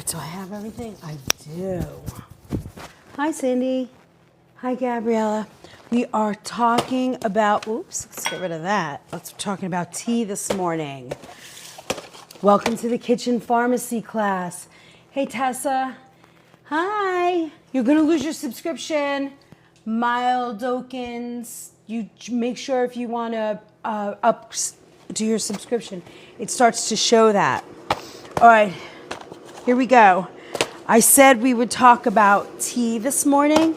do I have everything? I do. Hi, Cindy. Hi, Gabriella. We are talking about, oops, let's get rid of that. Let's talking about tea this morning. Welcome to the kitchen pharmacy class. Hey, Tessa. Hi. You're going to lose your subscription. Mild Dokins. You make sure if you want to up to your subscription, it starts to show that. All right. Here we go. I said we would talk about tea this morning.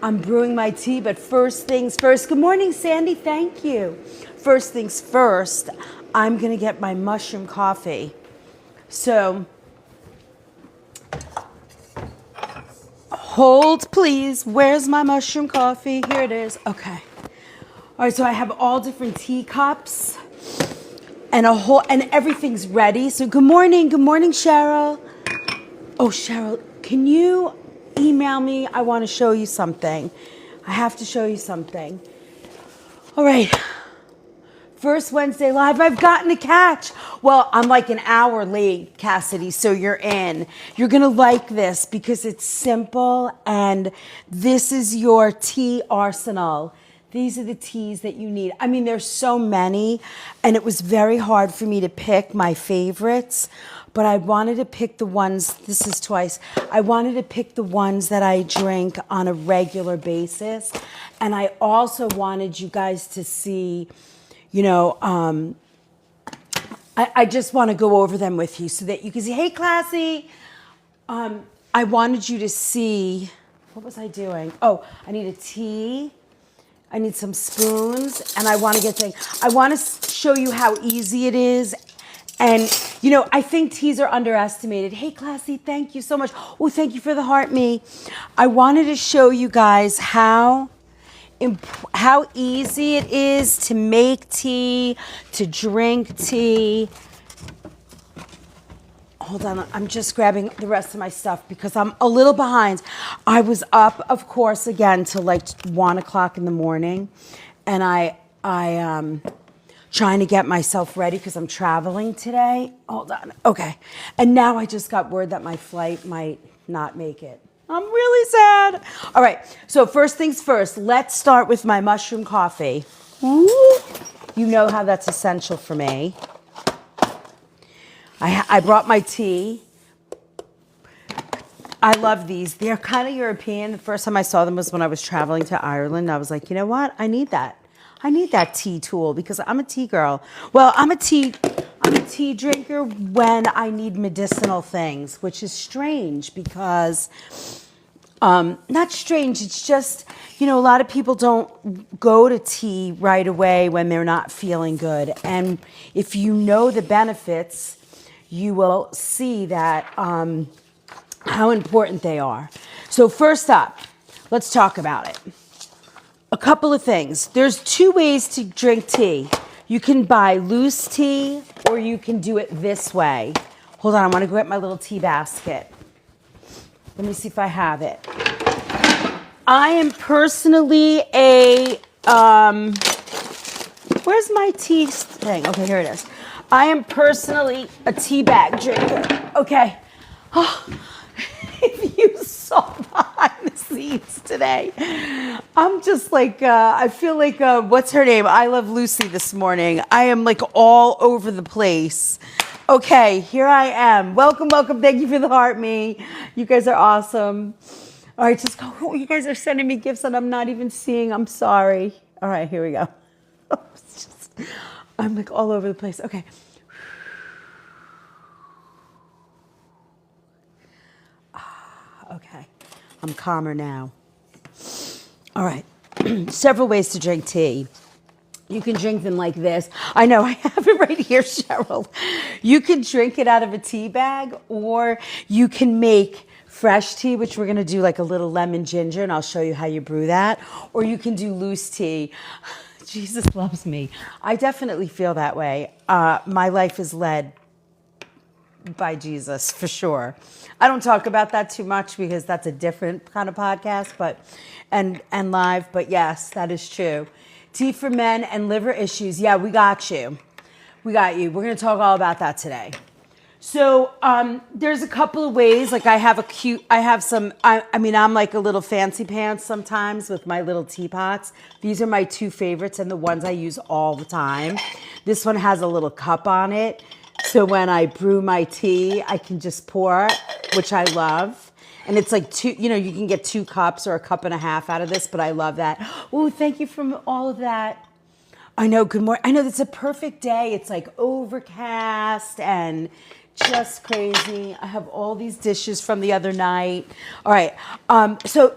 I'm brewing my tea, but first things first. Good morning, Sandy. Thank you. First things first, I'm going to get my mushroom coffee. So, hold, please. Where's my mushroom coffee? Here it is. Okay. All right, so I have all different teacups. And everything's ready. So good morning, Cheryl. Oh, Cheryl, can you email me? I want to show you something. I have to show you something. All right. First Wednesday live, I've gotten a catch. Well, I'm like an hour late, Cassidy, so you're in. You're going to like this because it's simple and this is your tea arsenal. These are the teas that you need. I mean, there's so many, and it was very hard for me to pick my favorites, but I wanted to pick the ones, this is twice, I wanted to pick the ones that I drink on a regular basis, and I also wanted you guys to see, I just want to go over them with you so that you can see, hey, Classy, I wanted you to see, what was I doing? Oh, I need a tea. I need some spoons, and I want to show you how easy it is. And, I think teas are underestimated. Hey, Classy, thank you so much. Oh, thank you for the heart me. I wanted to show you guys how easy it is to make tea, to drink tea. Hold on, I'm just grabbing the rest of my stuff because I'm a little behind. I was up, of course, again till like 1 o'clock in the morning, and I trying to get myself ready because I'm traveling today. Hold on, okay. And now I just got word that my flight might not make it. I'm really sad. All right, so first things first, let's start with my mushroom coffee. Ooh, you know how that's essential for me. I brought my tea. I love these. They're kind of European. The first time I saw them was when I was traveling to Ireland. I was like, you know what? I need that. I need that tea tool because I'm a tea girl. Well, I'm a tea drinker when I need medicinal things, which is strange because, not strange, it's just, a lot of people don't go to tea right away when they're not feeling good. And if you know the benefits, you will see that how important they are. So first up, let's talk about it. A couple of things. There's 2 ways to drink tea. You can buy loose tea or you can do it this way. Hold on, I want to go get my little tea basket. Let me see if I have it. I am personally where's my tea thing? Okay, here it is. I am personally a tea bag drinker. Okay. Oh, if you saw behind the scenes today, I'm just like, I feel like, what's her name? I Love Lucy this morning. I am like all over the place. Okay, here I am. Welcome. Thank you for the heart, me. You guys are awesome. All right, just go. Oh, you guys are sending me gifts that I'm not even seeing. I'm sorry. All right, here we go. I'm like all over the place. Okay. Okay. I'm calmer now. All right. Several ways to drink tea. You can drink them like this. I know, I have it right here, Cheryl. You can drink it out of a tea bag, or you can make fresh tea, which we're going to do like a little lemon ginger, and I'll show you how you brew that. Or you can do loose tea. Jesus loves me. I definitely feel that way. My life is led by Jesus, for sure. I don't talk about that too much because that's a different kind of podcast, and live, but yes, that is true. Tea for men and liver issues. Yeah, we got you. We got you. We're going to talk all about that today. So there's a couple of ways. Like I have some, I mean, I'm like a little fancy pants sometimes with my little teapots. These are my two favorites and the ones I use all the time. This one has a little cup on it. So when I brew my tea, I can just pour, which I love. And it's like two, you can get 2 cups or a cup and a half out of this, but I love that. Oh, thank you for all of that. I know, good morning. I know it's a perfect day. It's like overcast and just crazy. I have all these dishes from the other night. All right. So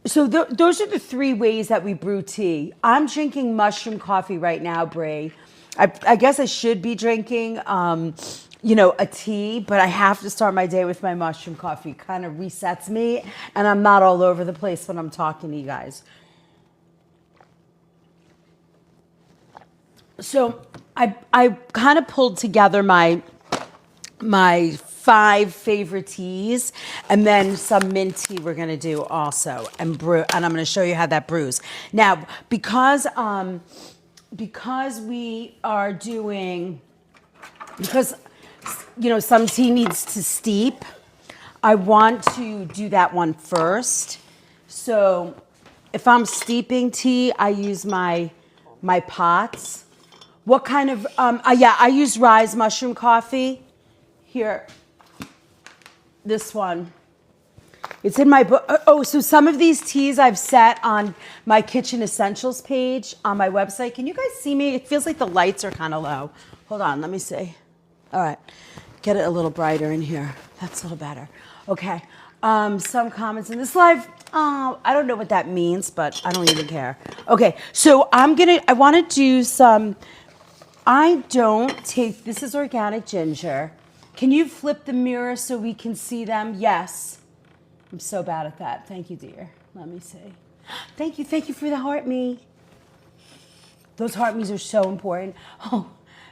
those are the 3 ways that we brew tea. I'm drinking mushroom coffee right now, Brie. I guess I should be drinking, a tea, but I have to start my day with my mushroom coffee. It kind of resets me, and I'm not all over the place when I'm talking to you guys. So I kind of pulled together my 5 favorite teas, and then some mint tea we're gonna do also, and brew. And I'm gonna show you how that brews. Now, because we are doing, some tea needs to steep, I want to do that one first. So if I'm steeping tea, I use my pots. What kind of, I use Rise mushroom coffee. Here, this one. It's in my book. Oh, so some of these teas I've set on my Kitchen Essentials page on my website. Can you guys see me? It feels like the lights are kind of low. Hold on, let me see. All right, get it a little brighter in here. That's a little better. Okay, some comments in this live. Oh, I don't know what that means, but I don't even care. Okay, so I want to do some, this is organic ginger. Can you flip the mirror so we can see them? Yes. I'm so bad at that. Thank you, dear. Let me see. Thank you for the heart me. Those heart me's are so important. Oh,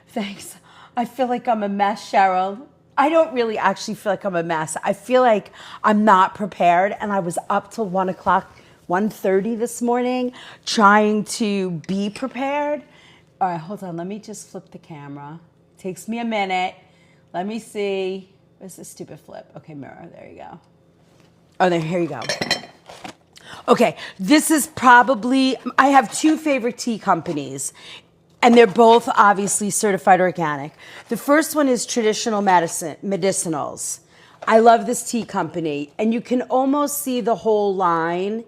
thanks. I feel like I'm a mess, Cheryl. I don't really actually feel like I'm a mess. I feel like I'm not prepared, and I was up till 1 o'clock, 1:30 this morning, trying to be prepared. All right, hold on. Let me just flip the camera. Takes me a minute. Let me see. Where's this stupid flip? Okay, mirror. There you go. Oh, here you go. Okay, this is probably, I have 2 favorite tea companies, and they're both obviously certified organic. The first one is Traditional Medicinals. I love this tea company, and you can almost see the whole line.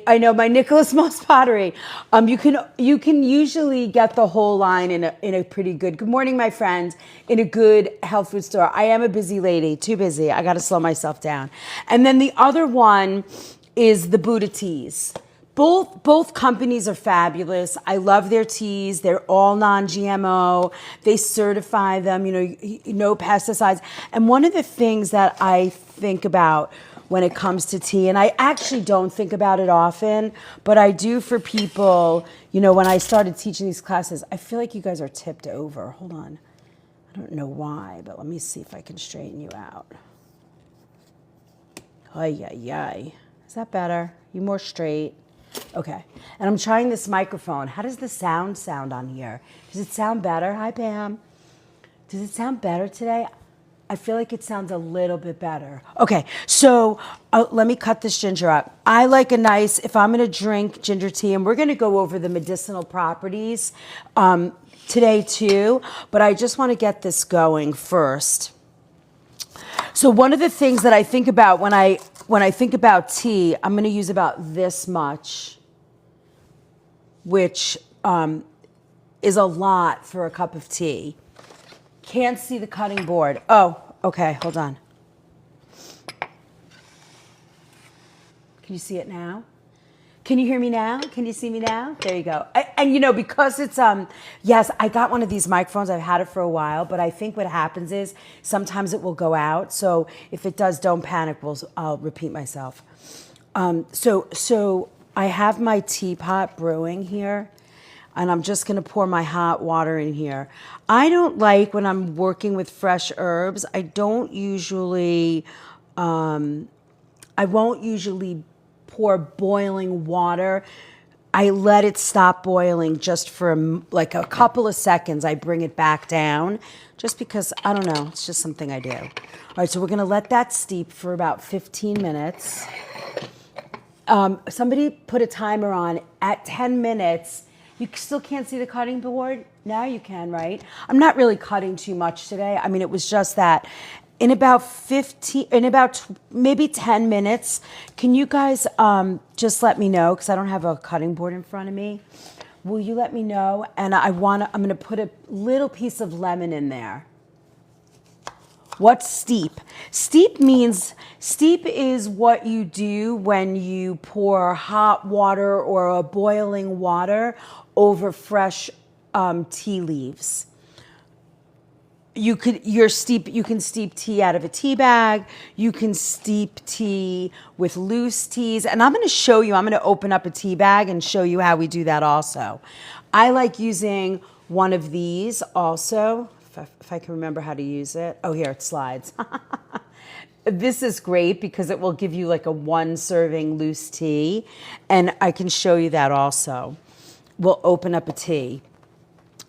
I know my Nicholas Moss pottery. You can usually get the whole line in a pretty good. Good morning, my friend. In a good health food store. I am a busy lady, too busy. I got to slow myself down. And then the other one is the Buddha teas. Both companies are fabulous. I love their teas. They're all non-GMO. They certify them. No pesticides. And one of the things that I think about when it comes to tea, and I actually don't think about it often, but I do for people, when I started teaching these classes. I feel like you guys are tipped over. Hold on. I don't know why, but let me see if I can straighten you out. Ay, ay, ay. Is that better? You more straight? Okay. And I'm trying this microphone. How does the sound on here? Does it sound better? Hi, Pam. Does it sound better today? I feel like it sounds a little bit better. Okay, so let me cut this ginger up. I like a nice, if I'm gonna drink ginger tea, and we're gonna go over the medicinal properties today too, but I just wanna get this going first. So one of the things that I think about when I think about tea, I'm gonna use about this much, which is a lot for a cup of tea. Can't see the cutting board. Oh, okay, hold on. Can you see it now? Can you hear me now? Can you see me now? There you go. And because it's, yes, I got one of these microphones. I've had it for a while, but I think what happens is sometimes it will go out. So if it does, don't panic. I'll repeat myself. So I have my teapot brewing here. And I'm just going to pour my hot water in here. I don't like, when I'm working with fresh herbs, I won't usually pour boiling water. I let it stop boiling just for like a couple of seconds. I bring it back down just because, I don't know, it's just something I do. All right, so we're going to let that steep for about 15 minutes. Somebody put a timer on at 10 minutes. You still can't see the cutting board? Now you can, right? I'm not really cutting too much today. I mean, it was just that in about maybe 10 minutes, can you guys just let me know, because I don't have a cutting board in front of me. Will you let me know? And I'm going to put a little piece of lemon in there. What's steep? Steep is what you do when you pour hot water or a boiling water over fresh tea leaves. You can steep tea out of a tea bag. You can steep tea with loose teas. And I'm going to open up a tea bag and show you how we do that also. I like using one of these also. If I can remember how to use it. Oh, here, it slides. This is great because it will give you like a 1 serving loose tea. And I can show you that also. We'll open up a tea.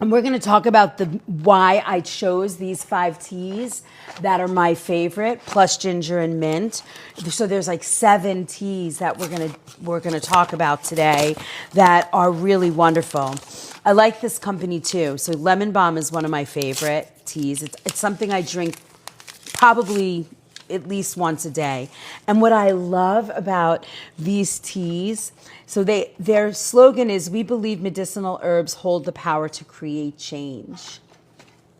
And we're going to talk about why I chose these 5 teas that are my favorite, plus ginger and mint. So there's like 7 teas that we're going to talk about today that are really wonderful. I like this company too. So Lemon Balm is one of my favorite teas. It's something I drink probably at least once a day. And what I love about these teas, so their slogan is, "We believe medicinal herbs hold the power to create change."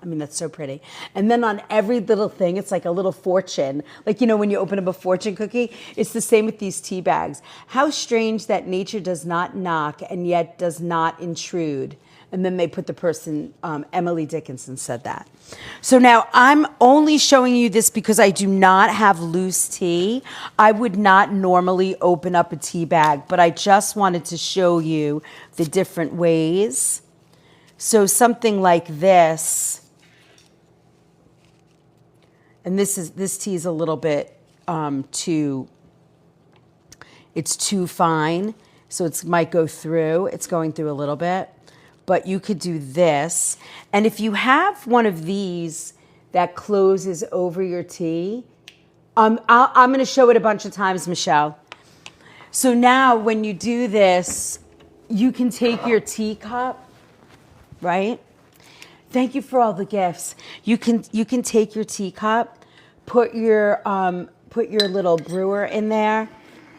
I mean, that's so pretty. And then on every little thing, it's like a little fortune. Like, when you open up a fortune cookie, it's the same with these tea bags. How strange that nature does not knock and yet does not intrude. And then they put the person, Emily Dickinson said that. So now I'm only showing you this because I do not have loose tea. I would not normally open up a tea bag, but I just wanted to show you the different ways. So something like this, and this tea is a little bit it's too fine, so it might go through. It's going through a little bit. But you could do this. And if you have one of these that closes over your tea, I'm going to show it a bunch of times, Michelle. So now when you do this, you can take your teacup, right? Thank you for all the gifts. You can take your teacup, put your little brewer in there,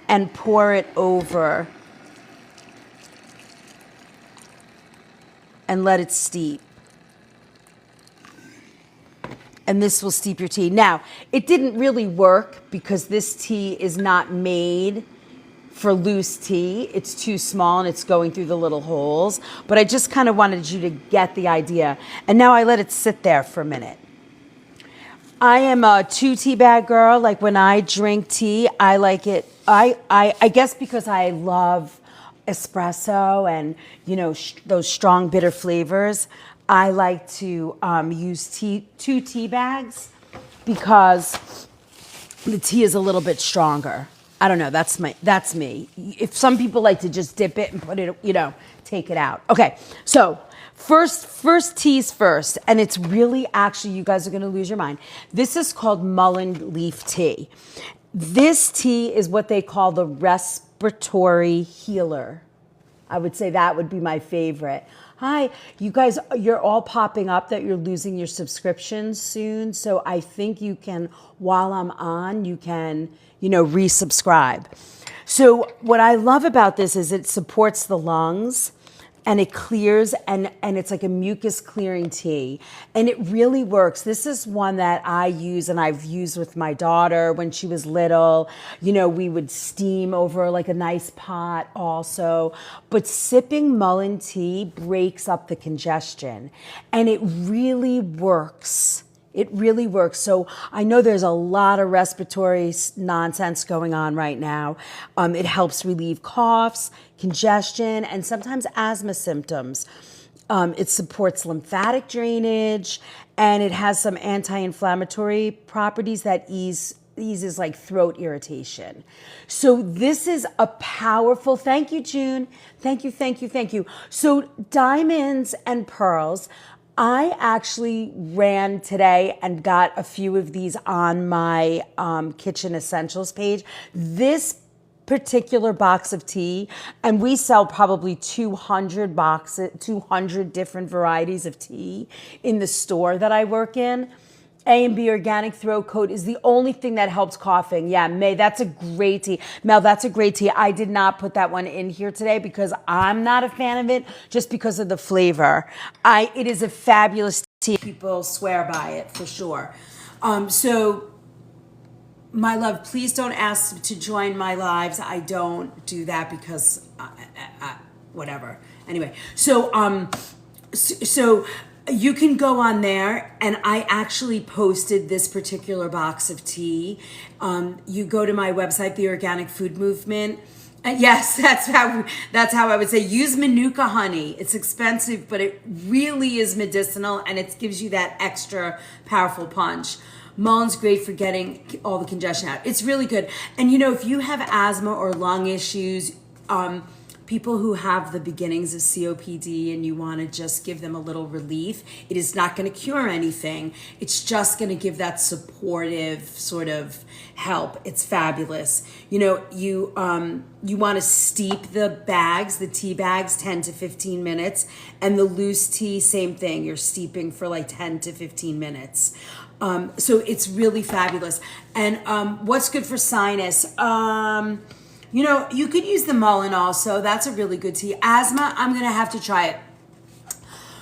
and pour it over. And let it steep. And this will steep your tea. Now, it didn't really work because this tea is not made for loose tea. It's too small and it's going through the little holes. But I just kind of wanted you to get the idea. And now I let it sit there for a minute. I am a 2 tea bag girl. Like when I drink tea, I like it. I guess because I love espresso and those strong bitter flavors, I like to use 2 tea bags because the tea is a little bit stronger. I don't know, that's me. If some people like to just dip it and put it, take it out. Okay, so first teas first, and it's really, actually, you guys are going to lose your mind. This is called mullein leaf tea. This tea is what they call the respiratory healer. I would say that would be my favorite. Hi, you guys, you're all popping up that you're losing your subscriptions soon. So I think you can, while I'm on, you can, resubscribe. So what I love about this is it supports the lungs. And it clears, and it's like a mucus clearing tea. And it really works. This is one that I use, and I've used with my daughter when she was little. We would steam over like a nice pot also. But sipping mullein tea breaks up the congestion. And it really works. It really works. So I know there's a lot of respiratory nonsense going on right now. It helps relieve coughs, congestion, and sometimes asthma symptoms. It supports lymphatic drainage, and it has some anti-inflammatory properties that ease eases like throat irritation. So this is a powerful, thank you, June. Thank you, thank you, thank you. So diamonds and pearls, I actually ran today and got a few of these on my kitchen essentials page. This particular box of tea, and we sell probably 200 boxes, 200 different varieties of tea in the store that I work in. A&B Organic Throat Coat is the only thing that helps coughing. Yeah, May, that's a great tea. Mel, that's a great tea. I did not put that one in here today because I'm not a fan of it, just because of the flavor. It is a fabulous tea. People swear by it for sure. So, my love, please don't ask to join my lives. I don't do that because, whatever. Anyway, so you can go on there, and I actually posted this particular box of tea. You go to my website, The Organic Food Movement. And yes, that's how I would say use Manuka honey. It's expensive, but it really is medicinal, and it gives you that extra powerful punch. Mullen's great for getting all the congestion out. It's really good. And if you have asthma or lung issues, people who have the beginnings of COPD and you want to just give them a little relief, it is not going to cure anything. It's just going to give that supportive sort of help. It's fabulous. You want to steep the tea bags 10 to 15 minutes, and the loose tea, same thing. You're steeping for like 10 to 15 minutes. So it's really fabulous. And what's good for sinus? You could use the mullein also. That's a really good tea. Asthma, I'm going to have to try it.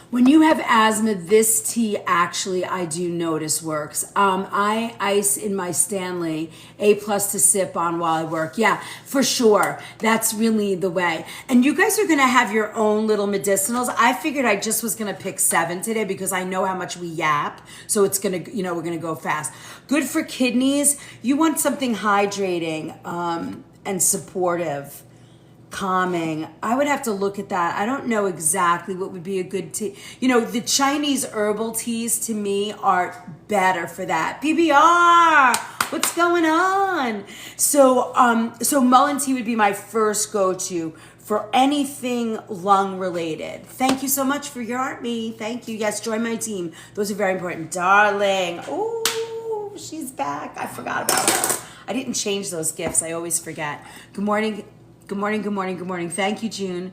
When you have asthma, this tea actually, I do notice works. I ice in my Stanley, A+ to sip on while I work. Yeah, for sure. That's really the way. And you guys are going to have your own little medicinals. I figured I just was going to pick 7 today because I know how much we yap. So it's going to, we're going to go fast. Good for kidneys. You want something hydrating and supportive. Calming. I would have to look at that. I don't know exactly what would be a good tea. The Chinese herbal teas to me are better for that. PBR, what's going on? So mullein tea would be my first go-to for anything lung related. Thank you so much for your art, me. Thank you. Yes, join my team. Those are very important. Darling. Oh, she's back. I forgot about her. I didn't change those gifts. I always forget. Good morning. Good morning, good morning, good morning. Thank you, June.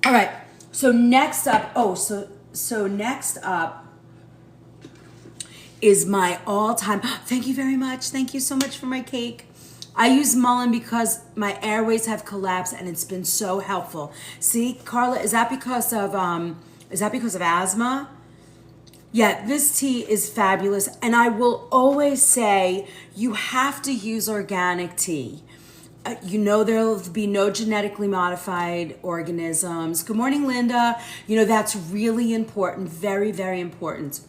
All right. So next up, next up is my all-time, thank you very much. Thank you so much for my cake. I use mullein because my airways have collapsed and it's been so helpful. See, Carla, is that because of asthma? Yeah, this tea is fabulous. And I will always say you have to use organic tea. There'll be no genetically modified organisms. Good morning, Linda. That's really important. Very, very important.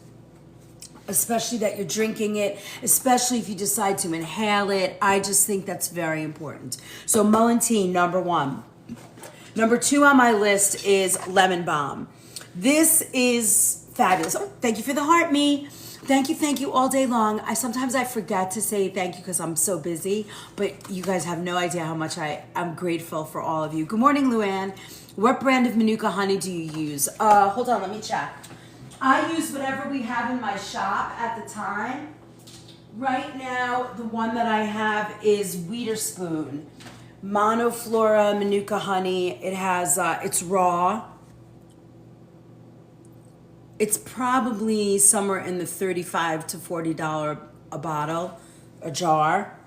Especially that you're drinking it, especially if you decide to inhale it. I just think that's very important. So mullein tea, number 1. Number 2 on my list is lemon balm. This is fabulous. Oh, thank you for the heart, me. Thank you all day long. Sometimes I forget to say thank you because I'm so busy, but you guys have no idea how much I'm grateful for all of you. Good morning, Luann. What brand of Manuka honey do you use? Hold on, let me check. I use whatever we have in my shop at the time. Right now, the one that I have is Witherspoon. Monoflora Manuka honey. It has, it's raw. It's probably somewhere in the $35 to $40 a bottle, a jar.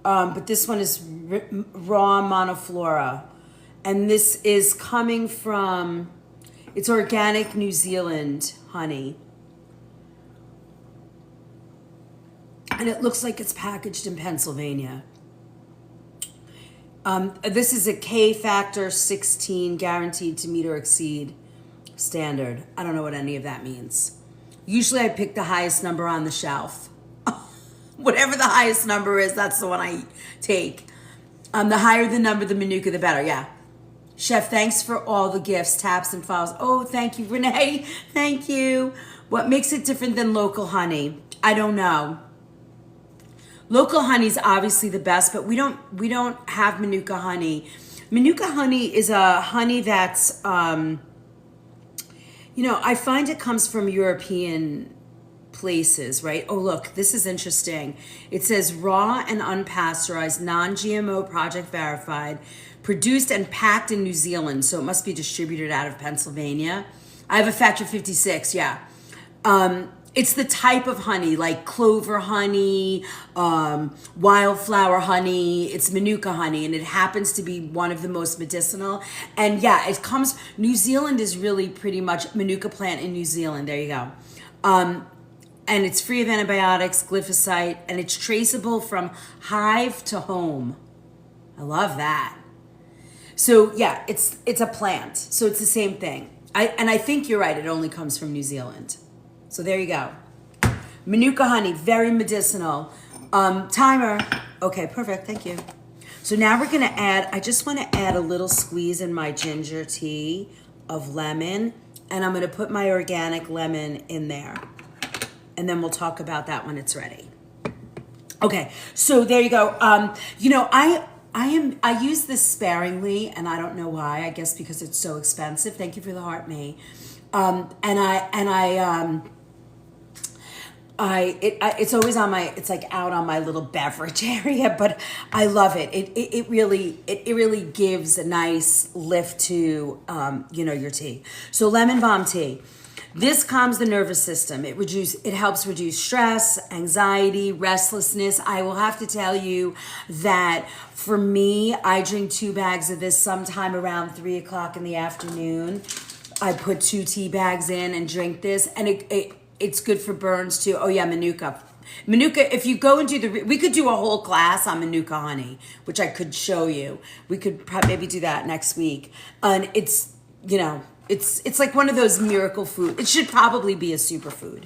But this one is raw monoflora. And this is coming from, it's organic New Zealand honey. And it looks like it's packaged in Pennsylvania. This is a K factor 16 guaranteed to meet or exceed standard. I don't know what any of that means. Usually I pick the highest number on the shelf. Whatever the highest number is, that's the one I take. The higher the number, the Manuka, the better. Yeah. Chef, thanks for all the gifts, taps and files. Oh, thank you, Renee. Thank you. What makes it different than local honey? I don't know. Local honey is obviously the best, but we don't have Manuka honey. Manuka honey is a honey that's I find it comes from European places, right? Oh, look, this is interesting. It says raw and unpasteurized, non-GMO, project verified, produced and packed in New Zealand. So it must be distributed out of Pennsylvania. I have a factor 56, yeah. It's the type of honey, like clover honey, wildflower honey. It's Manuka honey, and it happens to be one of the most medicinal. And yeah, New Zealand is really pretty much Manuka plant in New Zealand. There you go. And it's free of antibiotics, glyphosate, and it's traceable from hive to home. I love that. So yeah, it's a plant. So it's the same thing. I think you're right. It only comes from New Zealand. So there you go. Manuka honey, very medicinal. Timer. Okay, perfect. Thank you. So now we're going to I just want to add a little squeeze in my ginger tea of lemon. And I'm going to put my organic lemon in there. And then we'll talk about that when it's ready. Okay, so there you go. I use this sparingly, and I don't know why. I guess because it's so expensive. Thank you for the heart, May. It's always it's like out on my little beverage area, but I love it. It really gives a nice lift to your tea. So lemon balm tea. This calms the nervous system. It helps reduce stress, anxiety, restlessness. I will have to tell you that for me, I drink 2 bags of this sometime around 3:00 in the afternoon. I put 2 tea bags in and drink this, and it's good for burns too. Oh yeah, Manuka. Manuka, if you go and we could do a whole class on Manuka honey, which I could show you. We could maybe do that next week. And it's like one of those miracle food. It should probably be a superfood.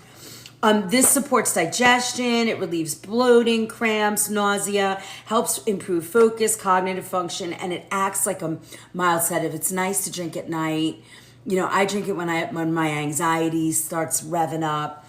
This supports digestion. It relieves bloating, cramps, nausea, helps improve focus, cognitive function, and it acts like a mild sedative. It's nice to drink at night. I drink it when my anxiety starts revving up.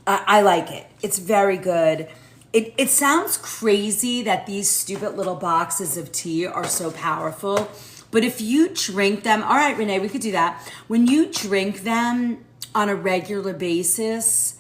I like it. It's very good. It sounds crazy that these stupid little boxes of tea are so powerful. But if you drink them, all right, Renee, we could do that. When you drink them on a regular basis,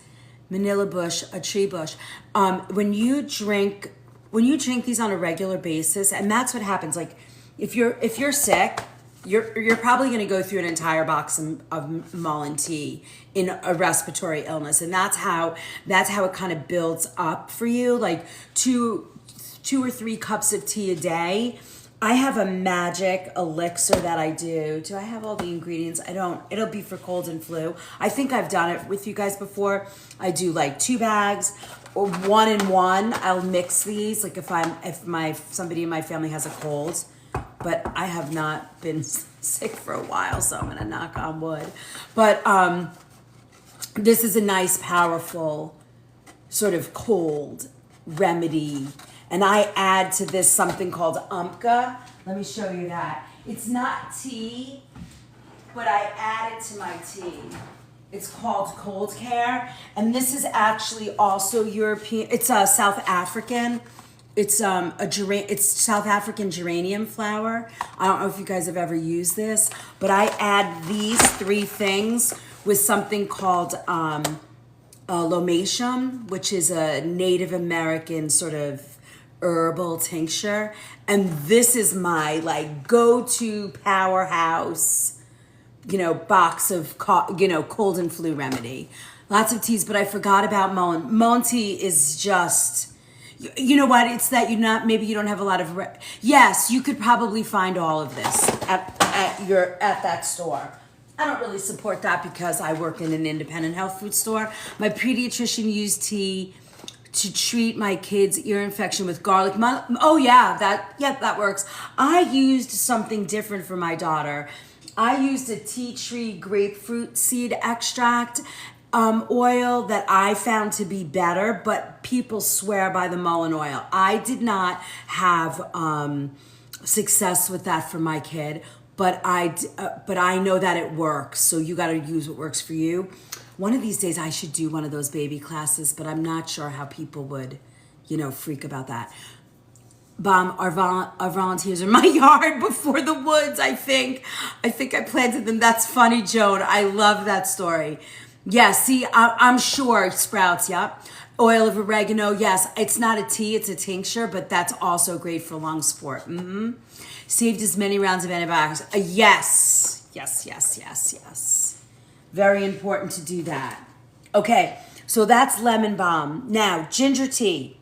Manila bush, a tree bush, when you drink these on a regular basis, and that's what happens. Like if you're sick, you're probably going to go through an entire box of Mullein tea in a respiratory illness, and that's how it kind of builds up for you. Like two or 3 cups of tea a day. I have a magic elixir that I do. Do I have all the ingredients? I don't. It'll be for cold and flu. I think I've done it with you guys before. I do like 2 bags or 1 in 1. I'll mix these. Like if somebody in my family has a cold, but I have not been sick for a while, so I'm gonna knock on wood. But this is a nice, powerful sort of cold remedy. And I add to this something called umka. Let me show you that. It's not tea, but I add it to my tea. It's called Cold Care. And this is actually also European. It's South African. It's South African geranium flower. I don't know if you guys have ever used this, but I add these 3 things with something called lomatium, which is a Native American sort of herbal tincture, and this is my go-to powerhouse box of cold and flu remedy. Lots of teas, but I forgot about Mullein tea is just, what, it's that maybe you don't have a lot of yes, you could probably find all of this at that store. I don't really support that because I work in an independent health food store. My pediatrician used tea to treat my kids' ear infection with garlic. That works. I used something different for my daughter. I used a tea tree grapefruit seed extract oil that I found to be better, but people swear by the Mullein oil. I did not have success with that for my kid, but I know that it works. So you got to use what works for you. One of these days I should do one of those baby classes, but I'm not sure how people would, freak about that. Bomb, our volunteers are in my yard before the woods, I think. I think I planted them. That's funny, Joan. I love that story. Yeah, see, I'm sure sprouts, yep. Oil of oregano, yes. It's not a tea, it's a tincture, but that's also great for lung sport. Saved as many rounds of antibiotics. Yes. Yes. Very important to do that. Okay, so that's lemon balm. Now, ginger tea.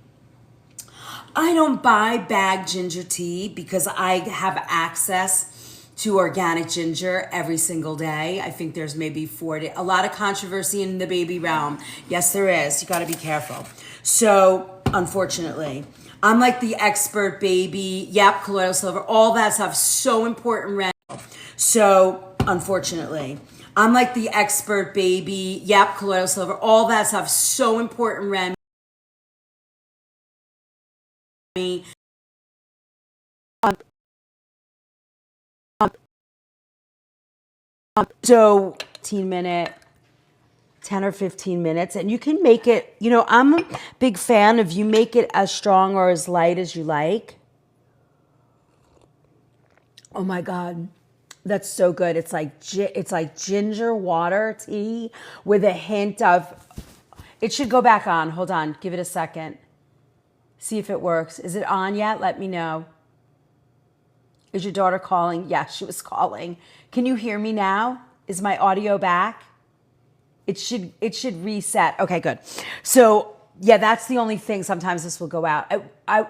I don't buy bagged ginger tea because I have access to organic ginger every single day. I think there's maybe a lot of controversy in the baby realm. Yes, there is. You got to be careful. So, unfortunately, I'm like the expert baby. Yep, colloidal silver, all that stuff. So important. So, unfortunately, I'm like the expert baby. Yep, colloidal silver, all that stuff. So important. So 10 or 15 minutes, and you can make it, I'm a big fan of you make it as strong or as light as you like. Oh my God. That's so good. It's like ginger water tea with a hint of, it should go back on. Hold on. Give it a second. See if it works. Is it on yet? Let me know. Is your daughter calling? Yeah, she was calling. Can you hear me now? Is my audio back? It should reset. Okay, good. So yeah, that's the only thing. Sometimes this will go out.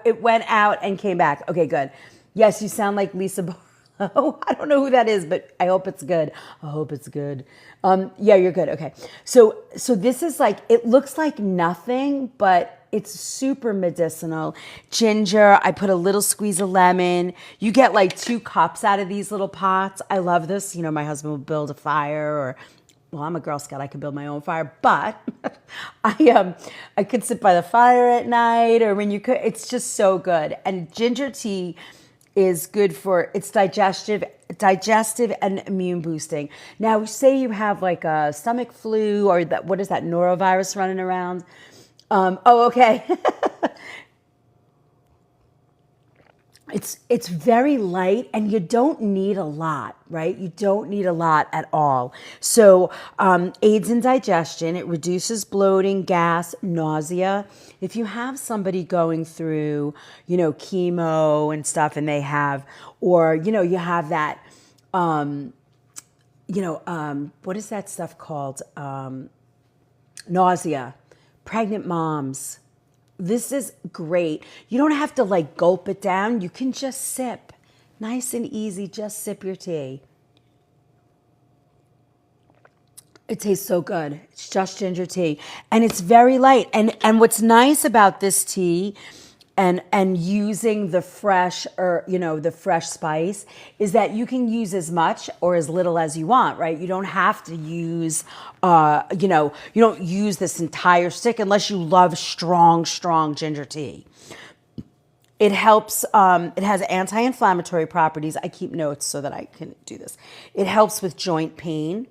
It went out and came back. Okay, good. Yes, you sound like Lisa Barlow. I don't know who that is, but I hope it's good. I hope it's good. Yeah, you're good. Okay. So this is like, it looks like nothing, but it's super medicinal. Ginger, I put a little squeeze of lemon. You get like 2 cups out of these little pots. I love this. My husband will build a fire, or, well, I'm a Girl Scout. I can build my own fire, but I could sit by the fire at night, or when you could. It's just so good. And ginger tea is good for, it's digestive and immune boosting. Now, say you have like a stomach flu, or what is that norovirus running around? Okay. It's very light, and you don't need a lot, right? You don't need a lot at all. So aids in digestion. It reduces bloating, gas, nausea. If you have somebody going through, chemo and stuff, and they have, or, you have that, what is that stuff called? Nausea. Pregnant moms. This is great. You don't have to like gulp it down. You can just sip. Nice and easy. Just sip your tea. It tastes so good. It's just ginger tea. And it's very light. And what's nice about this tea and using the fresh, or the fresh spice, is that you can use as much or as little as you want, right? You don't have to use you don't use this entire stick unless you love strong ginger tea. It helps, it has anti-inflammatory properties. I keep notes so that I can do this. It helps with joint pain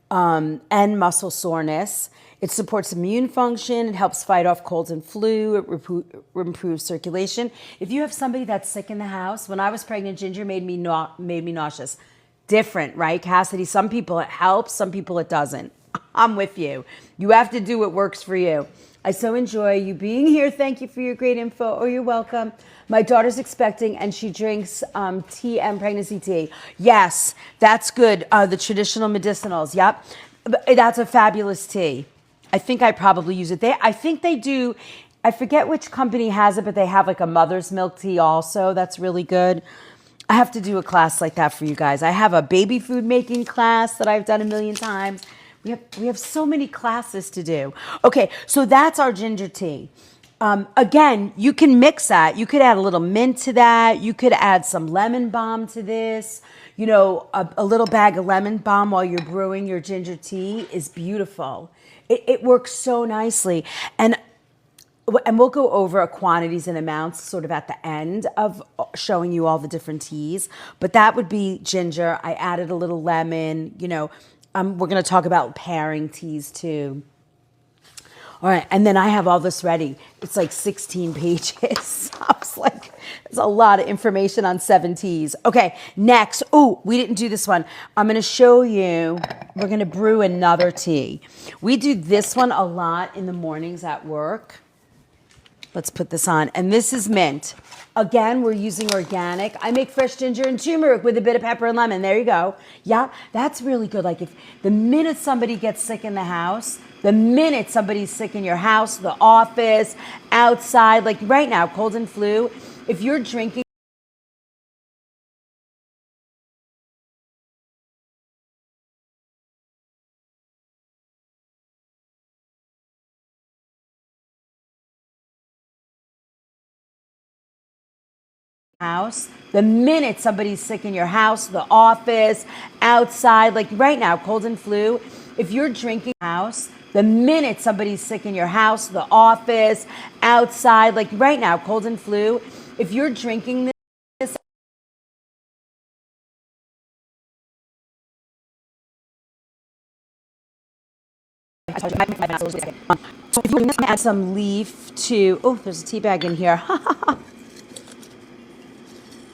and muscle soreness. It supports immune function. It helps fight off colds and flu. It improves circulation. If you have somebody that's sick in the house, when I was pregnant, ginger made me nauseous. Different, right, Cassidy? Some people it helps, some people it doesn't. I'm with you. You have to do what works for you. I so enjoy you being here. Thank you for your great info. Oh, you're welcome. My daughter's expecting, and she drinks tea and pregnancy tea. Yes, that's good. The traditional medicinals. Yep. That's a fabulous tea. I think I probably use it. I think they do. I forget which company has it, but they have like a mother's milk tea also. That's really good. I have to do a class like that for you guys. I have a baby food making class that I've done a million times. We have so many classes to do. Okay, so that's our ginger tea. Again, you can mix that. You could add a little mint to that. You could add some lemon balm to this. A little bag of lemon balm while you're brewing your ginger tea is beautiful. It works so nicely. And we'll go over quantities and amounts sort of at the end of showing you all the different teas. But that would be ginger. I added a little lemon. We're going to talk about pairing teas too. All right, and then I have all this ready. It's like 16 pages. I was like, there's a lot of information on 7 teas. Okay, next. Oh, we didn't do this one. I'm going to show you. We're going to brew another tea. We do this one a lot in the mornings at work. Let's put this on. And this is mint. Again, we're using organic. I make fresh ginger and turmeric with a bit of pepper and lemon. There you go. Yeah, that's really good. Like if the minute somebody gets sick in the house, the minute somebody's sick in your house, the office, outside, like right now, cold and flu, if you're drinking house, the minute somebody's sick in your house, the office, outside, like right now, cold and flu, if you're drinking house, the minute somebody's sick in your house, the office, outside, like right now, cold and flu, if you're drinking this, so if you're going to add some leaf to, oh, there's a tea bag in here.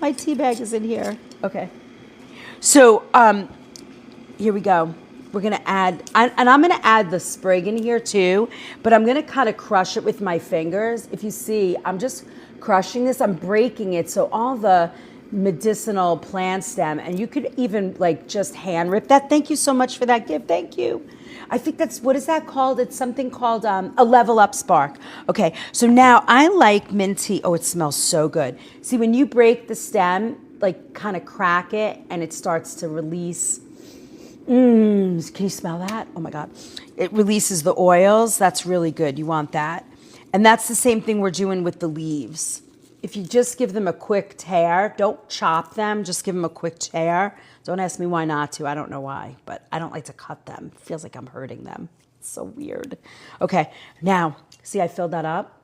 My tea bag is in here. Okay. So here we go. We're going to add, and I'm going to add the sprig in here too, but I'm going to kind of crush it with my fingers. If you see, I'm just crushing this. I'm breaking it. So all the medicinal plant stem, and you could even like just hand rip that. Thank you so much for that gift. Thank you. I think that's, what is that called? It's something called a level up spark. Okay, so now I like mint tea. Oh, it smells so good. See, when you break the stem, like kind of crack it and it starts to release. Can you smell that? Oh my God. It releases the oils. That's really good. You want that. And that's the same thing we're doing with the leaves. If you just give them a quick tear, don't chop them, just give them a quick tear. Don't ask me why not to. I don't know why, but I don't like to cut them. It feels like I'm hurting them. It's so weird. Okay, now, see I filled that up?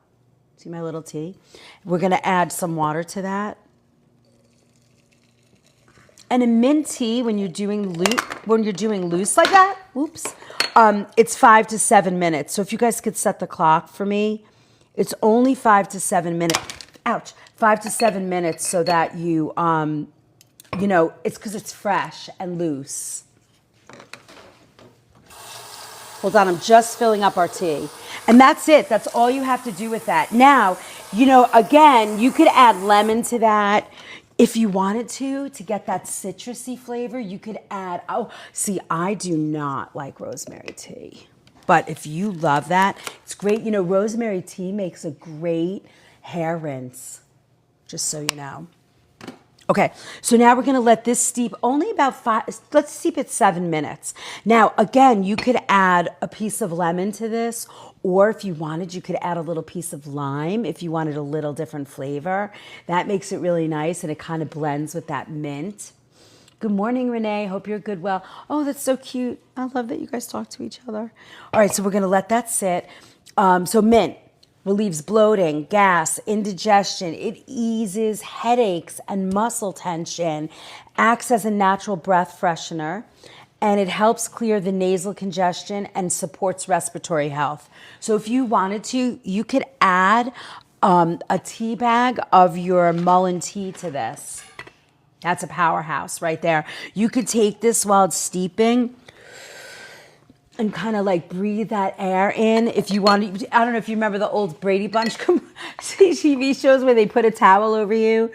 See my little tea? We're gonna add some water to that. And a mint tea, when you're doing loose like that, oops, it's 5 to 7 minutes. So if you guys could set the clock for me, it's only 5 to 7 minutes. Ouch, 5 to 7 minutes so that you, you know, it's because it's fresh and loose. Hold on, I'm just filling up our tea. And that's it. That's all you have to do with that. Now, you know, again, you could add lemon to that. If you wanted to get that citrusy flavor, you could add, oh, see, I do not like rosemary tea. But if you love that, it's great. You know, rosemary tea makes a great hair rinse, just so you know. Okay, so now we're gonna let this steep only about 5, let's steep it 7 minutes. Now, again, you could add a piece of lemon to this, or if you wanted, you could add a little piece of lime if you wanted a little different flavor. That makes it really nice and it kind of blends with that mint. Good morning, Renee. Hope you're good. Well, oh, that's so cute. I love that you guys talk to each other. All right, so we're gonna let that sit. So mint relieves bloating, gas, indigestion. It eases headaches and muscle tension, acts as a natural breath freshener, and it helps clear the nasal congestion and supports respiratory health. So if you wanted to, you could add a tea bag of your mullein tea to this. That's a powerhouse right there. You could take this while it's steeping and kind of like breathe that air in. If you want to, I don't know if you remember the old Brady Bunch TV shows where they put a towel over you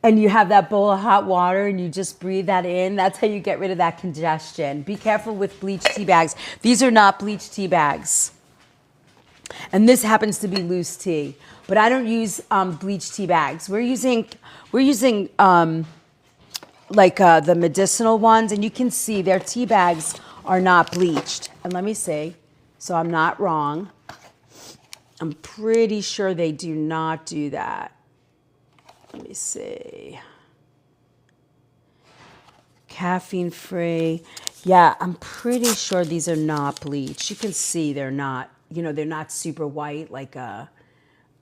and you have that bowl of hot water and you just breathe that in. That's how you get rid of that congestion. Be careful with bleached tea bags. These are not bleached tea bags. And this happens to be loose tea, but I don't use bleached tea bags. We're using the medicinal ones, and you can see their tea bags are not bleached. And let me see, so I'm not wrong. I'm pretty sure they do not do that. Let me see. Caffeine free. Yeah, I'm pretty sure these are not bleached. You can see they're not, you know, they're not super white like a,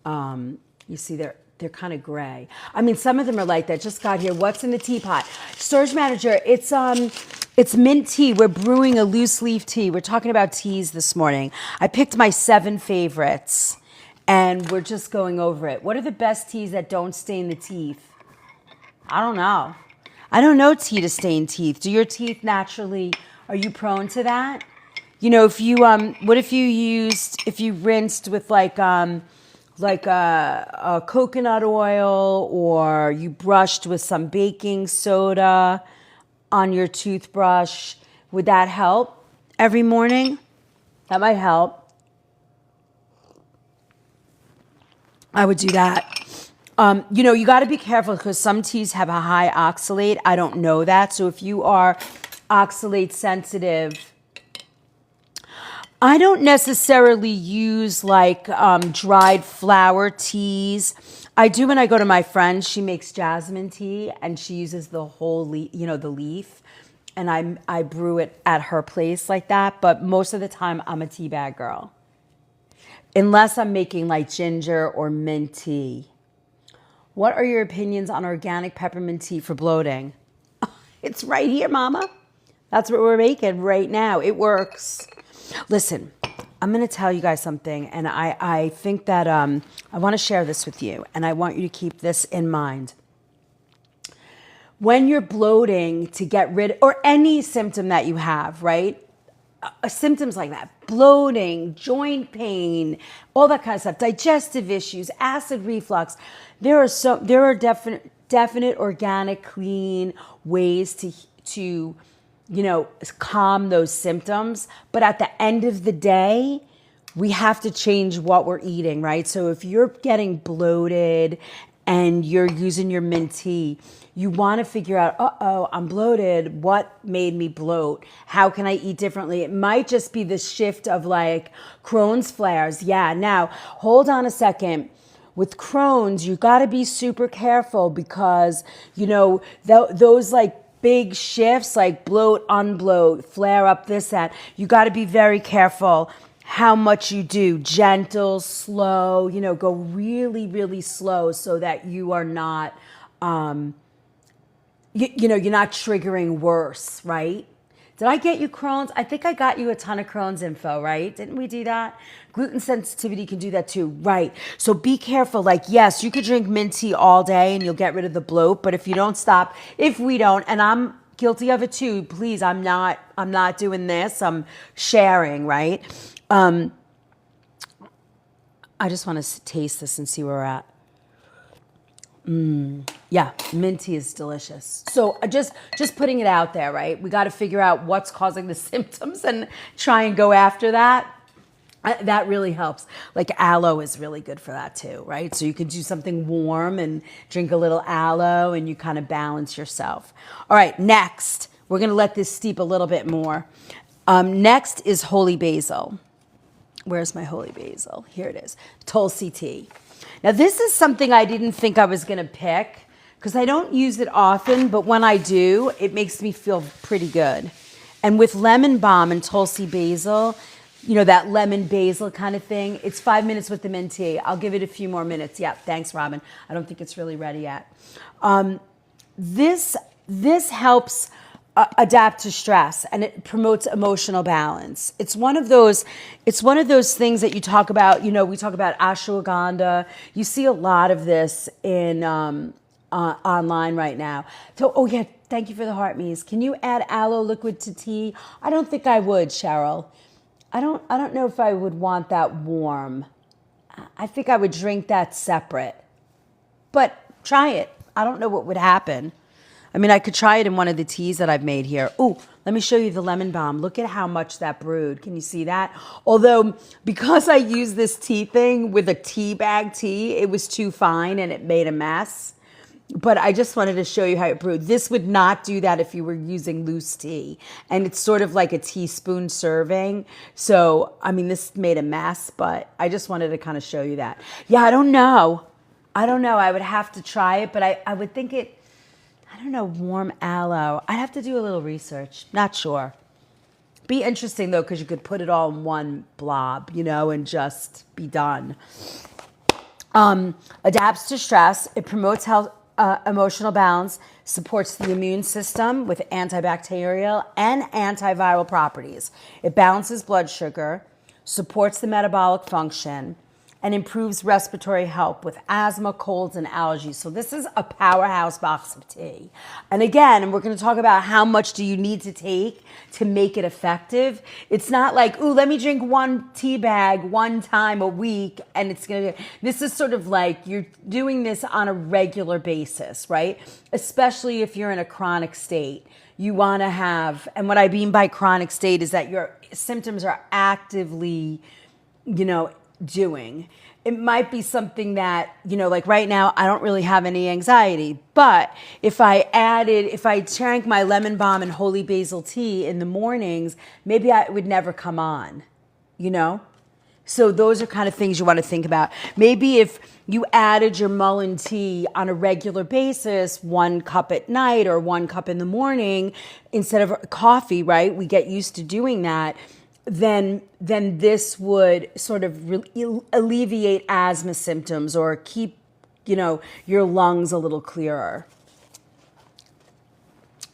you see they're kind of gray. I mean, some of them are like that. Just got here. What's in the teapot? Storage manager. It's It's mint tea. We're brewing a loose leaf tea. We're talking about teas this morning. I picked my 7 favorites and we're just going over it. What are the best teas that don't stain the teeth? I don't know. I don't know tea to stain teeth. Do your teeth naturally, are you prone to that? You know, if you, what if you rinsed with like a coconut oil, or you brushed with some baking soda on your toothbrush, would that help every morning? That might help. I would do that. You know, you got to be careful because some teas have a high oxalate. I don't know that. So if you are oxalate sensitive, I don't necessarily use like dried flower teas. I do when I go to my friend. She makes jasmine tea and she uses the whole leaf, you know, the leaf. And I brew it at her place like that. But most of the time, I'm a tea bag girl. Unless I'm making like ginger or mint tea. What are your opinions on organic peppermint tea for bloating? It's right here, mama. That's what we're making right now. It works. Listen, I'm going to tell you guys something, and I think that I want to share this with you, and I want you to keep this in mind. When you're bloating to get rid, or any symptom that you have, right? Symptoms like that, bloating, joint pain, all that kind of stuff, digestive issues, acid reflux. There are definite organic, clean ways to you know, calm those symptoms. But at the end of the day, we have to change what we're eating, right? So if you're getting bloated and you're using your mint tea, you want to figure out, I'm bloated. What made me bloat? How can I eat differently? It might just be the shift of like Crohn's flares. Yeah, now hold on a second. With Crohn's, you got to be super careful because, you know, those like big shifts like bloat, unbloat, flare up, this, that, you got to be very careful how much you do. Gentle, slow, you know, go really, really slow so that you are not, you know, you're not triggering worse, right? Did I get you Crohn's? I think I got you a ton of Crohn's info, right? Didn't we do that? Gluten sensitivity can do that too, right? So be careful. Like, yes, you could drink mint tea all day and you'll get rid of the bloat, but if you don't stop, if we don't, and I'm guilty of it too, please, I'm not doing this. I'm sharing, right? I just want to taste this and see where we're at. Yeah, mint tea is delicious. So just putting it out there, right? We got to figure out what's causing the symptoms and try and go after that. That really helps. Like aloe is really good for that too, right? So you can do something warm and drink a little aloe and you kind of balance yourself. All right, next, we're going to let this steep a little bit more. Next is holy basil. Where's my holy basil? Here it is. Tulsi tea. Now, this is something I didn't think I was going to pick because I don't use it often, but when I do, it makes me feel pretty good. And with lemon balm and Tulsi basil, you know, that lemon basil kind of thing, it's 5 minutes with the mint tea. I'll give it a few more minutes. Yeah, thanks, Robin. I don't think it's really ready yet. This helps adapt to stress, and it promotes emotional balance. It's one of those things that you talk about, you know, we talk about ashwagandha. You see a lot of this in online right now. So, oh yeah, thank you for the heart, Mies. Can you add aloe liquid to tea? I don't think I would, Cheryl. I don't know if I would want that warm. I think I would drink that separate. But try it. I don't know what would happen. I mean, I could try it in one of the teas that I've made here. Ooh, let me show you the lemon balm. Look at how much that brewed. Can you see that? Although, because I used this tea thing with a tea bag tea, it was too fine and it made a mess. But I just wanted to show you how it brewed. This would not do that if you were using loose tea. And it's sort of like a teaspoon serving. So, I mean, this made a mess, but I just wanted to kind of show you that. Yeah, I don't know. I would have to try it, but I would think it... I don't know, warm aloe. I'd have to do a little research. Not sure. Be interesting, though, because you could put it all in one blob, you know, and just be done. Adapts to stress. It promotes emotional balance, supports the immune system with antibacterial and antiviral properties. It balances blood sugar, supports the metabolic function, and improves respiratory health with asthma, colds, and allergies. So this is a powerhouse box of tea. And again, we're going to talk about how much do you need to take to make it effective. It's not like, ooh, let me drink one tea bag one time a week, and it's going to. This is sort of like you're doing this on a regular basis, right? Especially if you're in a chronic state. You want to have, and what I mean by chronic state is that your symptoms are actively, doing. It might be something that, like right now, I don't really have any anxiety. But if I drank my lemon balm and holy basil tea in the mornings, maybe it would never come on, So those are kind of things you want to think about. Maybe if you added your mullein tea on a regular basis, 1 cup at night or 1 cup in the morning, instead of coffee, right? We get used to doing that. Then this would sort of alleviate asthma symptoms or keep, your lungs a little clearer.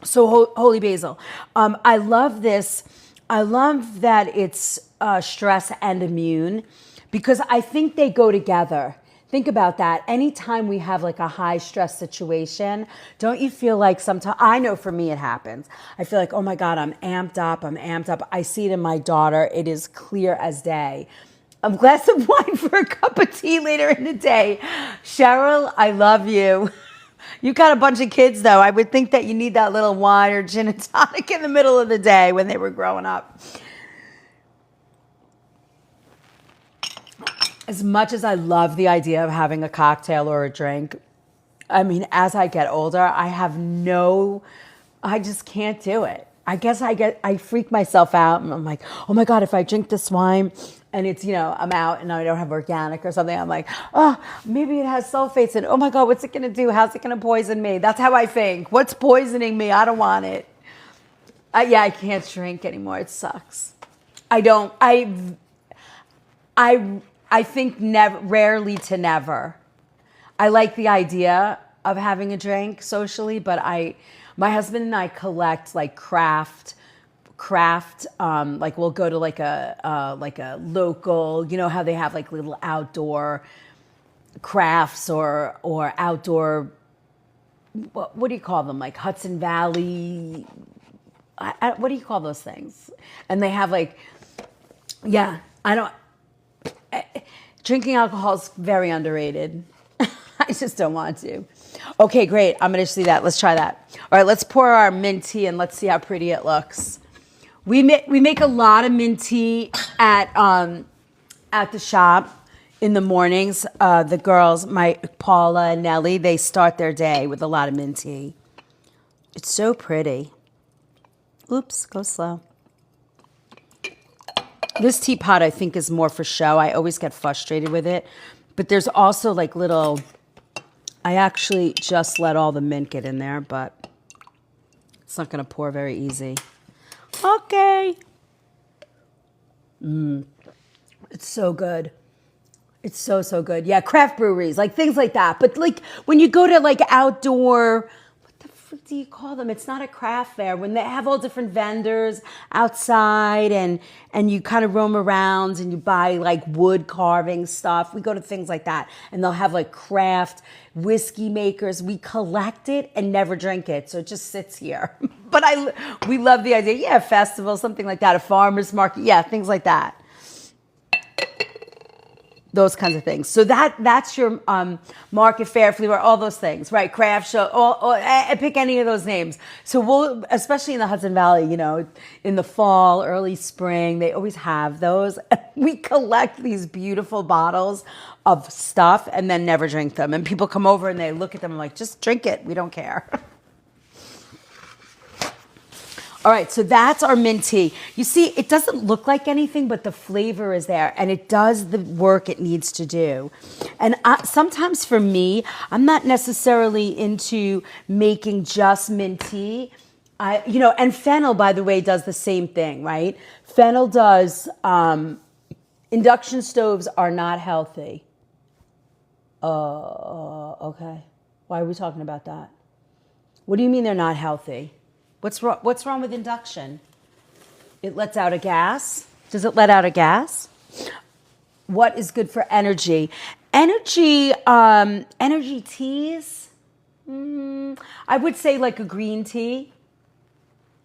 So holy basil. I love this. I love that it's stress and immune because I think they go together. Think about that. Anytime we have like a high stress situation, don't you feel like sometimes, I know for me it happens. I feel like, oh my God, I'm amped up. I see it in my daughter. It is clear as day. A glass of wine for a cup of tea later in the day. Cheryl, I love you. You got a bunch of kids though. I would think that you need that little wine or gin and tonic in the middle of the day when they were growing up. As much as I love the idea of having a cocktail or a drink, I mean, as I get older, I just can't do it. I guess I freak myself out and I'm like, oh my God, if I drink this wine and it's, I'm out and I don't have organic or something, I'm like, oh, maybe it has sulfates in it. Oh my God, what's it going to do? How's it going to poison me? That's how I think. What's poisoning me? I don't want it. I can't drink anymore. It sucks. I think rarely to never. I like the idea of having a drink socially, but my husband and I collect like craft. Like we'll go to like a local. You know how they have like little outdoor crafts or outdoor. What do you call them? Like Hudson Valley. What do you call those things? And they have like, yeah. Drinking alcohol is very underrated. I just don't want to. Okay, great. I'm going to see that. Let's try that. All right, let's pour our mint tea and let's see how pretty it looks. We make a lot of mint tea at the shop in the mornings. The girls, Paula and Nellie, they start their day with a lot of mint tea. It's so pretty. Oops, go slow. This teapot, I think, is more for show. I always get frustrated with it. But there's also like little... I actually just let all the mint get in there, but it's not going to pour very easy. Okay. It's so good. It's so, so good. Yeah, craft breweries, like things like that. But like when you go to like outdoor... What do you call them? It's not a craft fair. When they have all different vendors outside and you kind of roam around and you buy like wood carving stuff. We go to things like that and they'll have like craft whiskey makers. We collect it and never drink it. So it just sits here. But we love the idea. Yeah, a festival, something like that. A farmer's market. Yeah, things like that. Those kinds of things. So that's your market fair, flea market, all those things, right? Craft show, pick any of those names. So we'll, especially in the Hudson Valley, in the fall, early spring, they always have those. We collect these beautiful bottles of stuff and then never drink them. And people come over and they look at them and like, just drink it. We don't care. All right, so that's our mint tea. You see, it doesn't look like anything, but the flavor is there, and it does the work it needs to do. And sometimes for me, I'm not necessarily into making just mint tea. And fennel, by the way, does the same thing, right? Fennel does, induction stoves are not healthy. Okay. Why are we talking about that? What do you mean they're not healthy? What's wrong with induction? It lets out a gas. Does it let out a gas? What is good for energy? Energy teas. I would say like a green tea.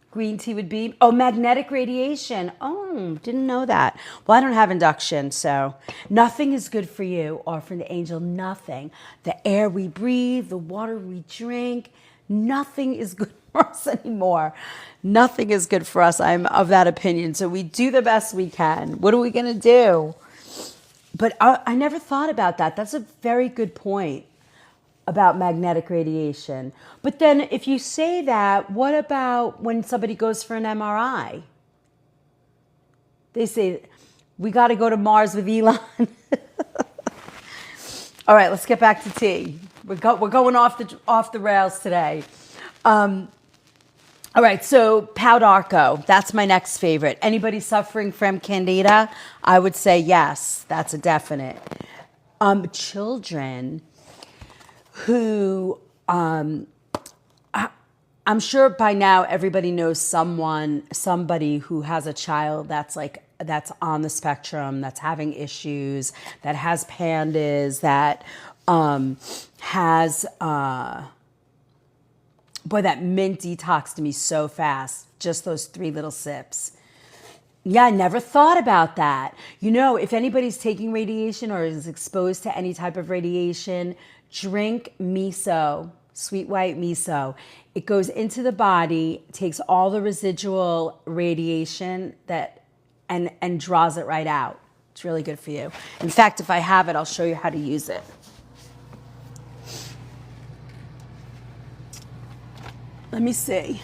Green tea would be, magnetic radiation. Oh, didn't know that. Well, I don't have induction, so nothing is good for you or for the angel, nothing. The air we breathe, the water we drink, nothing is good for us anymore. Nothing is good for us. I'm of that opinion. So we do the best we can. What are we going to do? But I never thought about that. That's a very good point about magnetic radiation. But then if you say that, what about when somebody goes for an MRI? They say, we got to go to Mars with Elon. All right, let's get back to tea. We're going off the rails today. All right, so Pau d'Arco, that's my next favorite. Anybody suffering from candida? I would say yes, that's a definite. Children who, I'm sure by now everybody knows somebody who has a child that's on the spectrum, that's having issues, that has pandas, that has, boy, that mint detoxed me so fast, just those 3 little sips. Yeah, I never thought about that. You know, if anybody's taking radiation or is exposed to any type of radiation, drink miso, sweet white miso. It goes into the body, takes all the residual radiation and draws it right out. It's really good for you. In fact, if I have it, I'll show you how to use it. Let me see.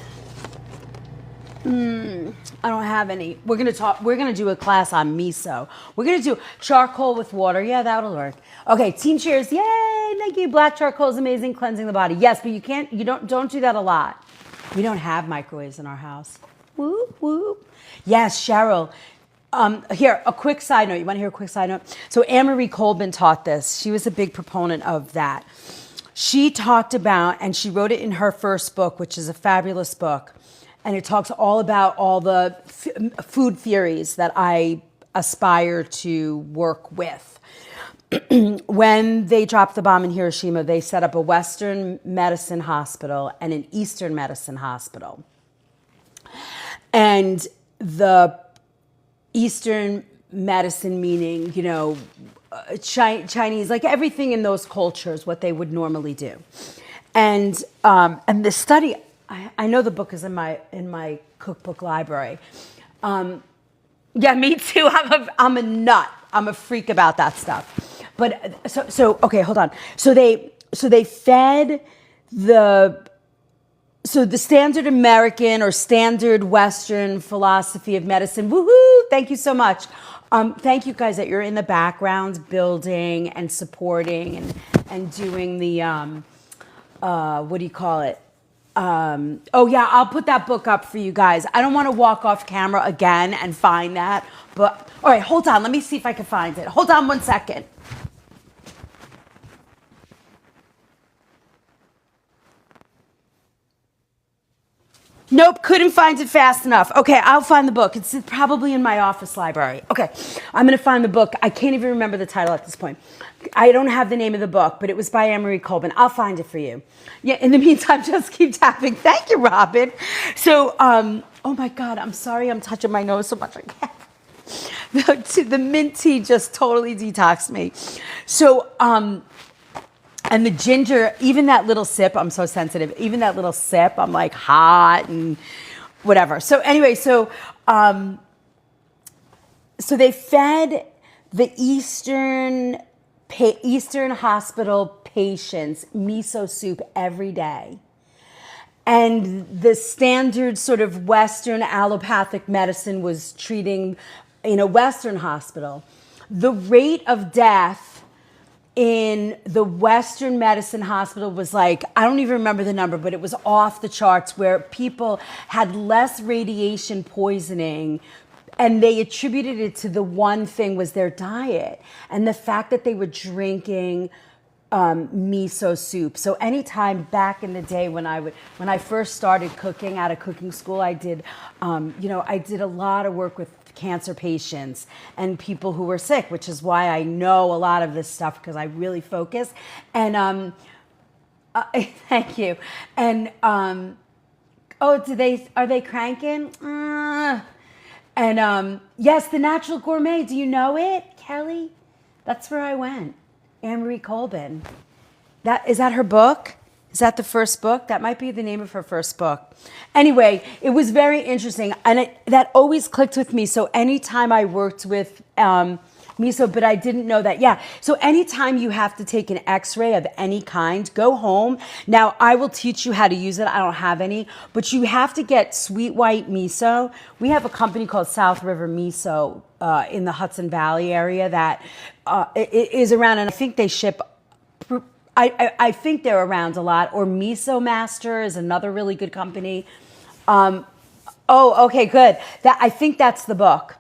I don't have any. We're going to do a class on miso. We're going to do charcoal with water. Yeah, that'll work. Okay, team cheers. Yay, thank you. Black charcoal is amazing, cleansing the body. Yes, but you don't do that a lot. We don't have microwaves in our house. Whoop, whoop. Yes, Cheryl. Here, a quick side note. You want to hear a quick side note? So Anne-Marie Colbin taught this. She was a big proponent of that. She talked about, and she wrote it in her first book, which is a fabulous book, and it talks all about all the food theories that I aspire to work with. When they dropped the bomb in Hiroshima, they set up a Western medicine hospital and an Eastern medicine hospital. And the Eastern medicine meaning, Chinese, like everything in those cultures, what they would normally do. And the study, I know the book is in my cookbook library. Yeah, me too. I'm a nut. I'm a freak about that stuff. But so okay, hold on. So they fed the standard American or standard Western philosophy of medicine. Woohoo! Thank you so much. Thank you guys that you're in the background building and supporting and doing the what do you call it? Oh yeah, I'll put that book up for you guys. I don't want to walk off camera again and find that, but all right, hold on. Let me see if I can find it. Hold on 1 second. Nope, couldn't find it fast enough. Okay, I'll find the book. It's probably in my office library. Okay, I'm going to find the book. I can't even remember the title at this point. I don't have the name of the book, but it was by Anne-Marie Colbin. I'll find it for you. Yeah, in the meantime, just keep tapping. Thank you, Robin. So, oh my God, I'm sorry I'm touching my nose so much. I can't. The mint tea just totally detoxed me. So, and the ginger, even that little sip, I'm so sensitive. Even that little sip, I'm like hot and whatever. So anyway, so they fed the Eastern hospital patients miso soup every day. And the standard sort of Western allopathic medicine was treating in a Western hospital. The rate of death in the Western medicine hospital was like, I don't even remember the number, but it was off the charts, where people had less radiation poisoning, and they attributed it to the one thing was their diet and the fact that they were drinking miso soup. So anytime back in the day when I first started cooking out of cooking school, I did I did a lot of work with cancer patients and people who were sick, which is why I know a lot of this stuff, because I really focus. And thank you. And are they cranking? And yes, The Natural Gourmet. Do you know it, Kelly? That's where I went. Anne-Marie Colbin. Is that her book? Is that the first book? That might be the name of her first book. Anyway, it was very interesting, and that always clicked with me. So anytime I worked with miso, but I didn't know that. Yeah. So anytime you have to take an x-ray of any kind, go home. Now, I will teach you how to use it. I don't have any, but you have to get sweet white miso. We have a company called South River Miso in the Hudson Valley area that is around, and I think they ship. I think they're around a lot. Or Miso Master is another really good company. Okay, good. I think that's the book.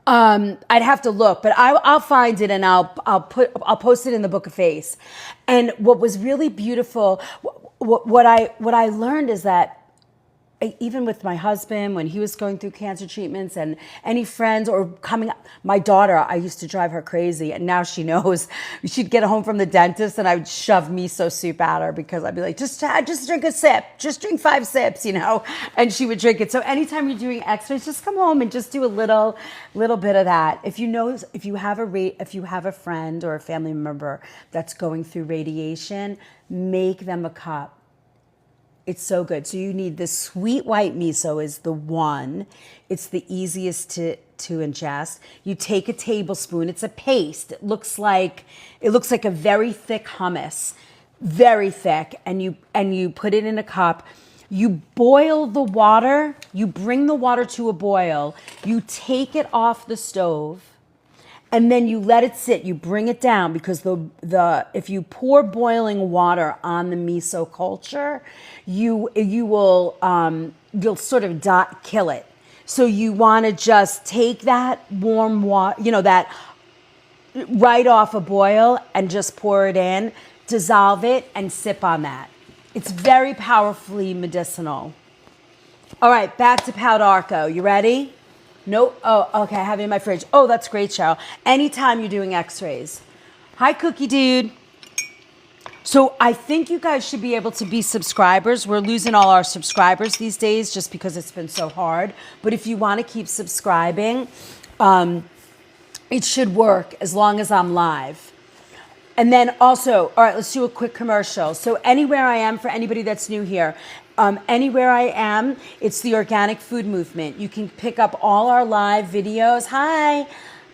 I'd have to look, but I'll find it and I'll post it in the Book of Face. And what was really beautiful, what I learned is that even with my husband, when he was going through cancer treatments, and any friends or coming up, my daughter, I used to drive her crazy, and now she knows. She'd get home from the dentist and I would shove miso soup at her because I'd be like, just drink a sip, just drink 5 sips, and she would drink it. So anytime you're doing x-rays, just come home and just do a little bit of that. If you have a friend or a family member that's going through radiation, make them a cup. It's so good. So you need the sweet white miso is the one. It's the easiest to ingest. You take a tablespoon. It's a paste. It looks like a very thick hummus, very thick. And you put it in a cup. You boil the water. You bring the water to a boil. You take it off the stove. And then you let it sit. You bring it down, because if you pour boiling water on the miso culture, you'll sort of kill it. So you want to just take that warm water, that right off a boil, and just pour it in, dissolve it, and sip on that. It's very powerfully medicinal. All right, back to Powdarco. You ready? Nope. Oh, okay. I have it in my fridge. Oh, that's great, Cheryl. Anytime you're doing x-rays. Hi, Cookie Dude. So I think you guys should be able to be subscribers. We're losing all our subscribers these days just because it's been so hard. But if you want to keep subscribing, it should work as long as I'm live. And then also, all right, let's do a quick commercial. So Anywhere I Am, for anybody that's new here, Anywhere I Am, it's the organic food movement. You can pick up all our live videos. Hi,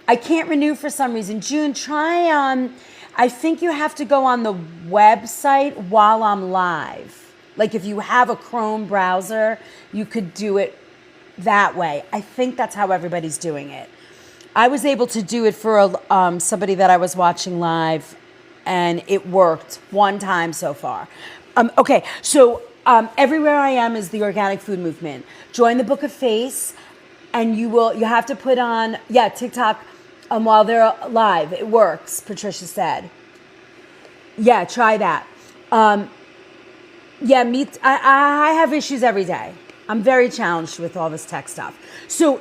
I can't renew for some reason. June, try I think you have to go on the website while I'm live. Like if you have a Chrome browser, you could do it that way. I think that's how everybody's doing it. I was able to do it for somebody that I was watching live, and it worked one time so far. Okay, so Everywhere I Am is the organic food movement. Join the Book of Face, and you have to put on, TikTok while they're live. It works, Patricia said. Yeah, try that. I have issues every day. I'm very challenged with all this tech stuff. So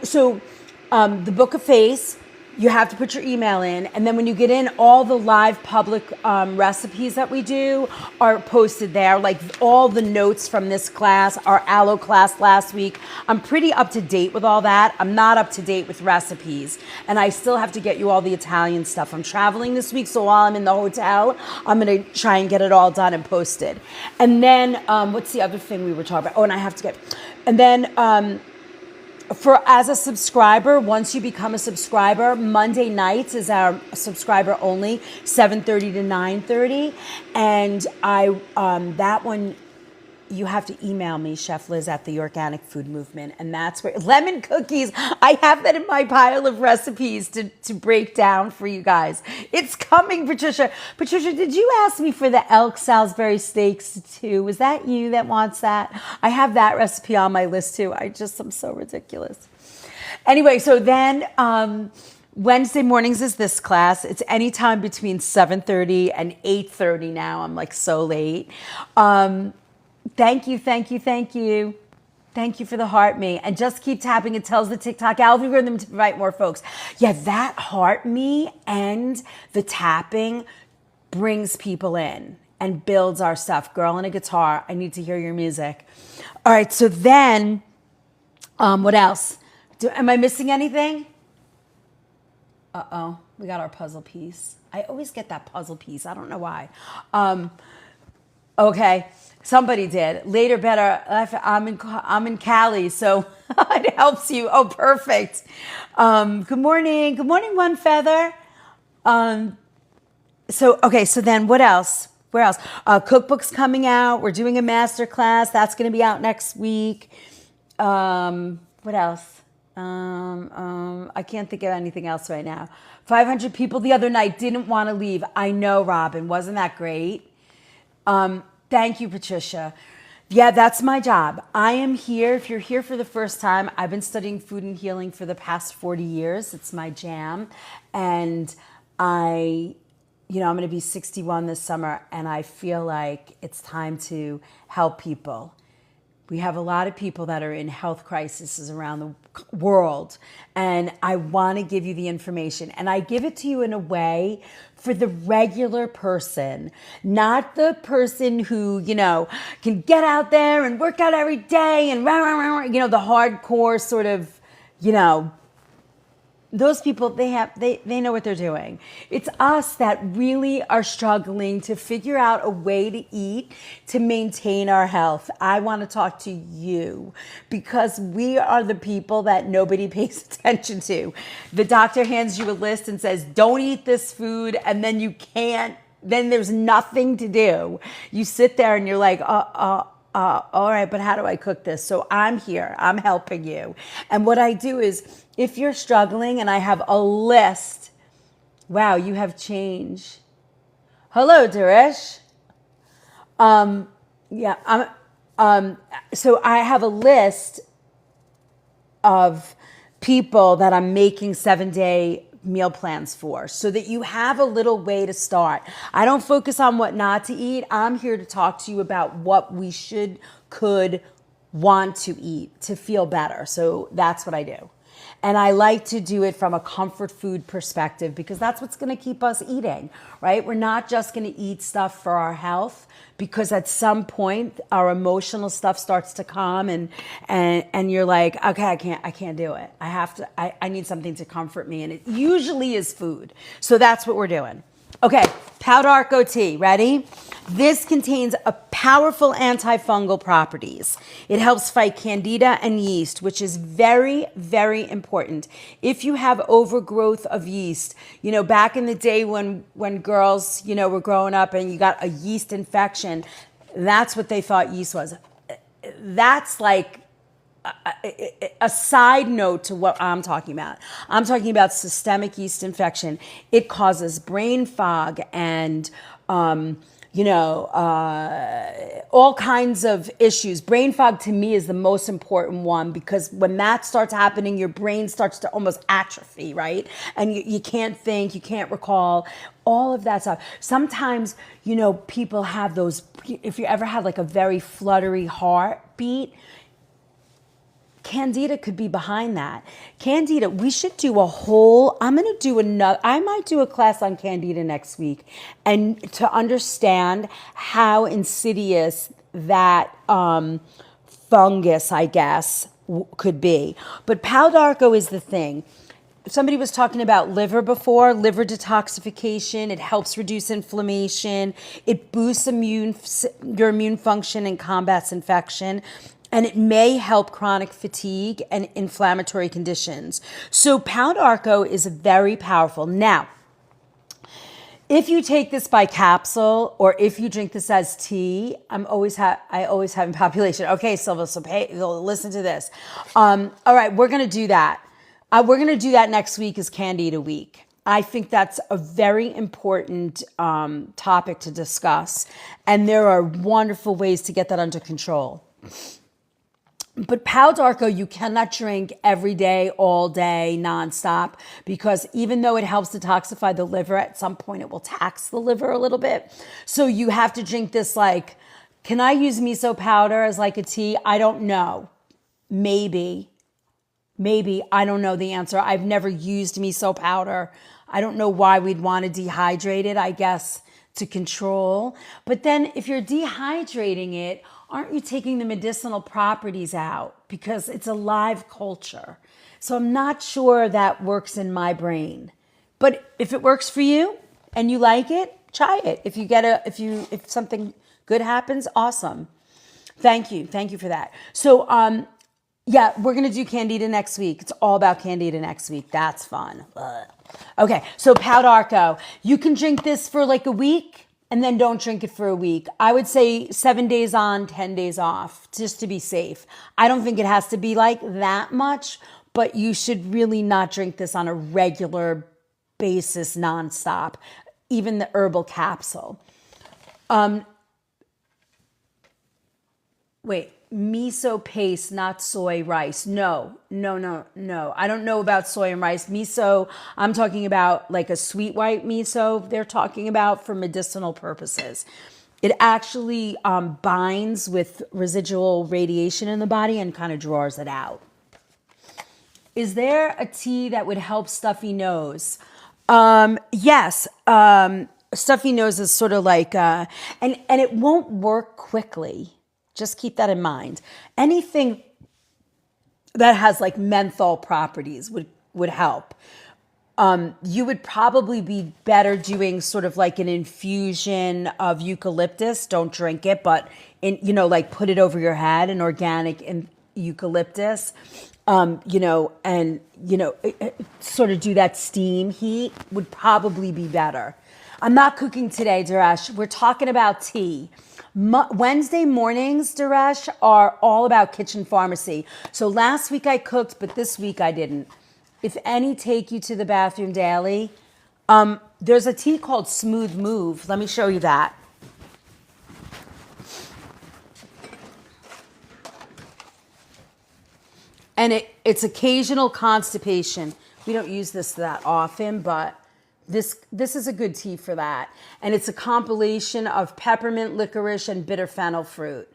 the Book of Face, you have to put your email in, and then when you get in, all the live public recipes that we do are posted there, like all the notes from this class, our aloe class last week. I'm pretty up to date with all that. I'm not up to date with recipes, and I still have to get you all the Italian stuff. I'm traveling this week, so while I'm in the hotel, I'm going to try and get it all done and posted. And then, what's the other thing we were talking about? Oh, and I have to get, and then, as a subscriber, once you become a subscriber, Monday nights is our subscriber only, 7:30 to 9:30, and that one you have to email me, Chef Liz at the Organic Food Movement, and that's where lemon cookies. I have that in my pile of recipes to break down for you guys. It's coming, Patricia. Patricia, did you ask me for the elk Salisbury steaks too? Was that you that wants that? I have that recipe on my list too. I'm so ridiculous. Anyway, so then Wednesday mornings is this class. It's anytime between 7:30 and 8:30 now. I'm like so late. Thank you, thank you, thank you. Thank you for the heart me. And just keep tapping. It tells the TikTok algorithm to invite more folks. Yeah, that heart me and the tapping brings people in and builds our stuff. Girl and a guitar. I need to hear your music. All right, so then, what else? Am I missing anything? Uh-oh, we got our puzzle piece. I always get that puzzle piece. I don't know why. Okay, somebody did. Later, better. I'm in Cali, so it helps you. Oh, perfect. Good morning. Good morning, One Feather. So then what else? Where else? Cookbook's coming out. We're doing a master class. That's going to be out next week. What else? I can't think of anything else right now. 500 people the other night didn't want to leave. I know, Robin. Wasn't that great? Thank you, Patricia. Yeah, that's my job. I am here. If you're here for the first time, I've been studying food and healing for the past 40 years. It's my jam. And I'm going to be 61 this summer, and I feel like it's time to help people. We have a lot of people that are in health crises around the world, and I want to give you the information. And I give it to you in a way for the regular person, not the person who, can get out there and work out every day and, the hardcore sort of, those people, they know what they're doing. It's us that really are struggling to figure out a way to eat to maintain our health. I want to talk to you because we are the people that nobody pays attention to. The doctor hands you a list and says, don't eat this food, and then you can't, then there's nothing to do. You sit there and you're like, all right, but how do I cook this? So I'm here. I'm helping you. And what I do is, if you're struggling, and I have a list. Wow, you have change. Hello, Darish. So I have a list of people that I'm making 7-day meal plans for, so that you have a little way to start. I don't focus on what not to eat. I'm here to talk to you about what we could, want to eat to feel better. So that's what I do. And I like to do it from a comfort food perspective because that's what's going to keep us eating, right? We're not just going to eat stuff for our health, because at some point our emotional stuff starts to calm and you're like, okay, I can't do it. I need something to comfort me. And it usually is food. So that's what we're doing. Okay, Powdarco tea, ready? This contains a powerful antifungal properties. It helps fight candida and yeast, which is very, very important. If you have overgrowth of yeast, back in the day when girls, were growing up and you got a yeast infection, that's what they thought yeast was. That's like a side note to what I'm talking about. I'm talking about systemic yeast infection. It causes brain fog and, all kinds of issues. Brain fog to me is the most important one, because when that starts happening, your brain starts to almost atrophy, right? And you can't think, you can't recall, all of that stuff. Sometimes, people have those, if you ever had like a very fluttery heartbeat, Candida could be behind that. Candida, we should do I might do a class on Candida next week, and to understand how insidious that fungus, I guess, could be. But Powdarco is the thing. Somebody was talking about liver before, liver detoxification. It helps reduce inflammation. It boosts your immune function and combats infection. And it may help chronic fatigue and inflammatory conditions. So Powdarco is very powerful. Now, if you take this by capsule or if you drink this as tea, I always have in population. Okay, Silva, so listen to this. All right, we're going to do that. We're going to do that next week is Candida week. I think that's a very important topic to discuss. And there are wonderful ways to get that under control. But Pau d'Arco, you cannot drink every day, all day, nonstop, because even though it helps detoxify the liver, at some point it will tax the liver a little bit. So you have to drink this like, can I use miso powder as like a tea? I don't know. Maybe. I don't know the answer. I've never used miso powder. I don't know why we'd want to dehydrate it, I guess, to control. But then if you're dehydrating it, aren't you taking the medicinal properties out? Because it's a live culture. So I'm not sure that works in my brain. But if it works for you and you like it, try it. If something good happens, awesome. Thank you for that. So yeah, we're going to do Candida next week. It's all about Candida next week. That's fun. Ugh. Okay, so Pau d'Arco. You can drink this for like a week and then don't drink it for a week. I would say 7 days on, 10 days off, just to be safe. I don't think it has to be like that much, but you should really not drink this on a regular basis, nonstop. Even the herbal capsule. Wait. Miso paste, not soy rice. No. I don't know about soy and rice. Miso, I'm talking about like a sweet white miso they're talking about for medicinal purposes. It actually binds with residual radiation in the body and kind of draws it out. Is there a tea that would help stuffy nose? Yes. Stuffy nose is sort of like, and it won't work quickly. Just keep that in mind. Anything that has like menthol properties would help. You would probably be better doing sort of like an infusion of eucalyptus. Don't drink it, but like put it over your head, an organic eucalyptus. Sort of do that steam heat would probably be better. I'm not cooking today, Daresh. We're talking about tea. Wednesday mornings, Daresh, are all about kitchen pharmacy. So last week I cooked, but this week I didn't. If any take you to the bathroom daily, there's a tea called Smooth Move. Let me show you that. And it's occasional constipation. We don't use this that often, but this is a good tea for that. And it's a compilation of peppermint, licorice, and bitter fennel fruit.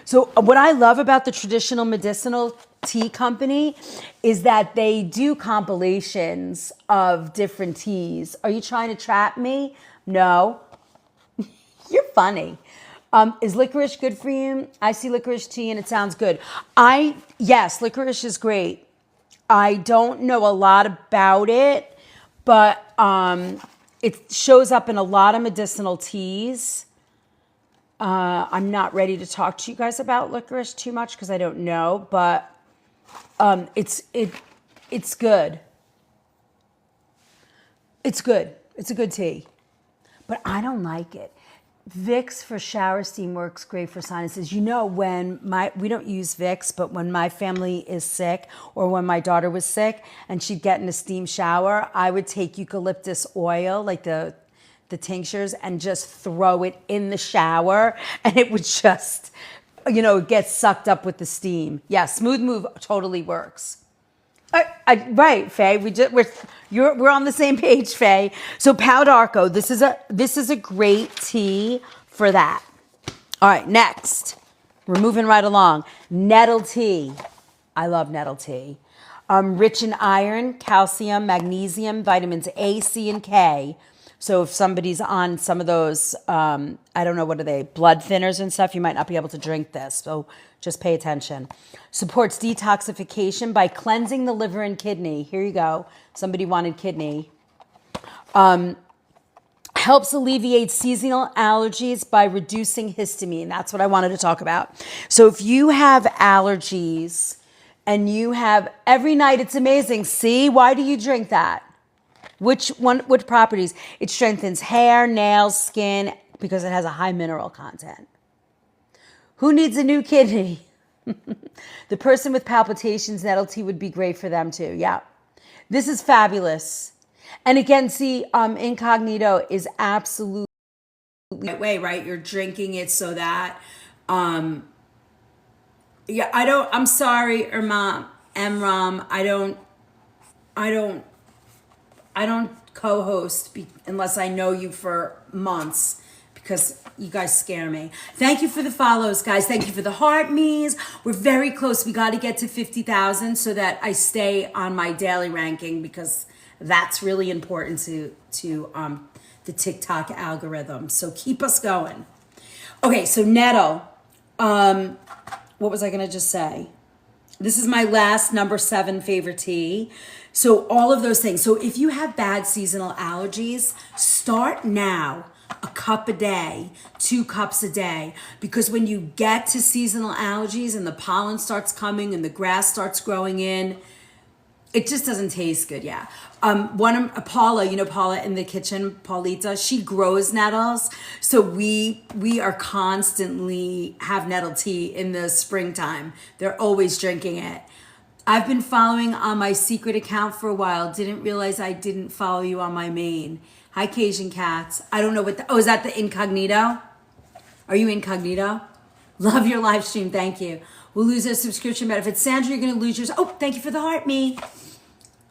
So what I love about the traditional medicinal tea company is that they do compilations of different teas. Are you trying to trap me? No. You're funny. Is licorice good for you? I see licorice tea and it sounds good. Yes, licorice is great. I don't know a lot about it, but it shows up in a lot of medicinal teas. I'm not ready to talk to you guys about licorice too much because I don't know, but it's good. It's good. It's a good tea, but I don't like it. Vicks for shower steam works great for sinuses. We don't use Vicks, but when my family is sick or when my daughter was sick and she'd get in a steam shower, I would take eucalyptus oil, like the tinctures, and just throw it in the shower and it would just, get sucked up with the steam. Yeah, Smooth Move totally works. Right, Faye. We're on the same page, Faye. So Pau d'Arco, this is a great tea for that. All right, next, we're moving right along. Nettle tea. I love nettle tea. Rich in iron, calcium, magnesium, vitamins A, C, and K. So if somebody's on some of those, I don't know, what are they, blood thinners and stuff, you might not be able to drink this. So just pay attention. Supports detoxification by cleansing the liver and kidney. Here you go. Somebody wanted kidney. Helps alleviate seasonal allergies by reducing histamine. That's what I wanted to talk about. So if you have allergies and you have, every night it's amazing. See, why do you drink that? Which properties? It strengthens hair, nails, skin, because it has a high mineral content. Who needs a new kidney? The person with palpitations, nettle tea would be great for them too. Yeah. This is fabulous. And again, see, incognito is absolutely right way, right? You're drinking it so that Yeah, I'm sorry, Emram. I don't co-host unless I know you for months because you guys scare me. Thank you for the follows, guys. Thank you for the heart me's. We're very close. We got to get to 50,000 so that I stay on my daily ranking because that's really important to the TikTok algorithm. So keep us going. Okay, so nettle. What was I going to just say? This is my last number 7 favorite tea. So all of those things. So if you have bad seasonal allergies, start now. A cup a day, 2 cups a day. Because when you get to seasonal allergies and the pollen starts coming and the grass starts growing in, it just doesn't taste good. Yeah. Paula, Paula in the kitchen, Paulita, she grows nettles. So we are constantly have nettle tea in the springtime. They're always drinking it. I've been following on my secret account for a while. Didn't realize I didn't follow you on my main. Hi, Cajun Cats. I don't know is that the incognito? Are you incognito? Love your live stream. Thank you. We'll lose our subscription benefits. Sandra, you're going to lose yours. Oh, thank you for the heart, me.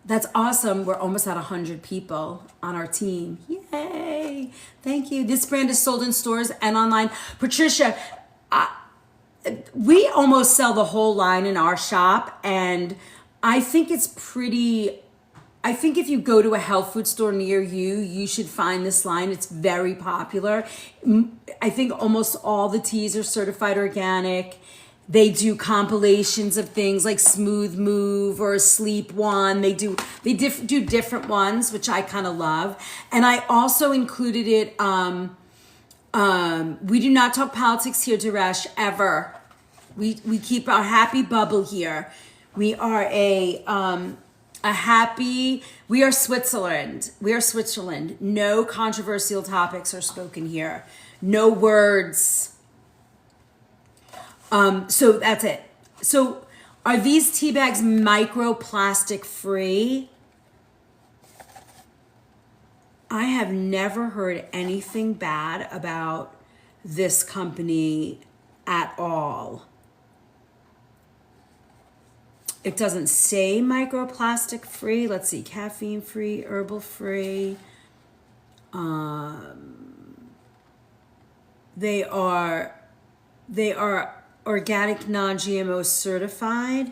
That's awesome. We're almost at 100 people on our team. Yay. Thank you. This brand is sold in stores and online. Patricia, we almost sell the whole line in our shop. And I think it's I think if you go to a health food store near you, you should find this line. It's very popular. I think almost all the teas are certified organic. They do compilations of things like Smooth Move or a Sleep One. They do different ones, which I kind of love. And I also included it. We do not talk politics here, Daresh, ever. We keep our happy bubble here. We are we are Switzerland. We are Switzerland. No controversial topics are spoken here. No words. So that's it. So are these tea bags microplastic free? I have never heard anything bad about this company at all. It doesn't say microplastic free. Let's see, caffeine free, herbal free. They are organic, non-GMO certified,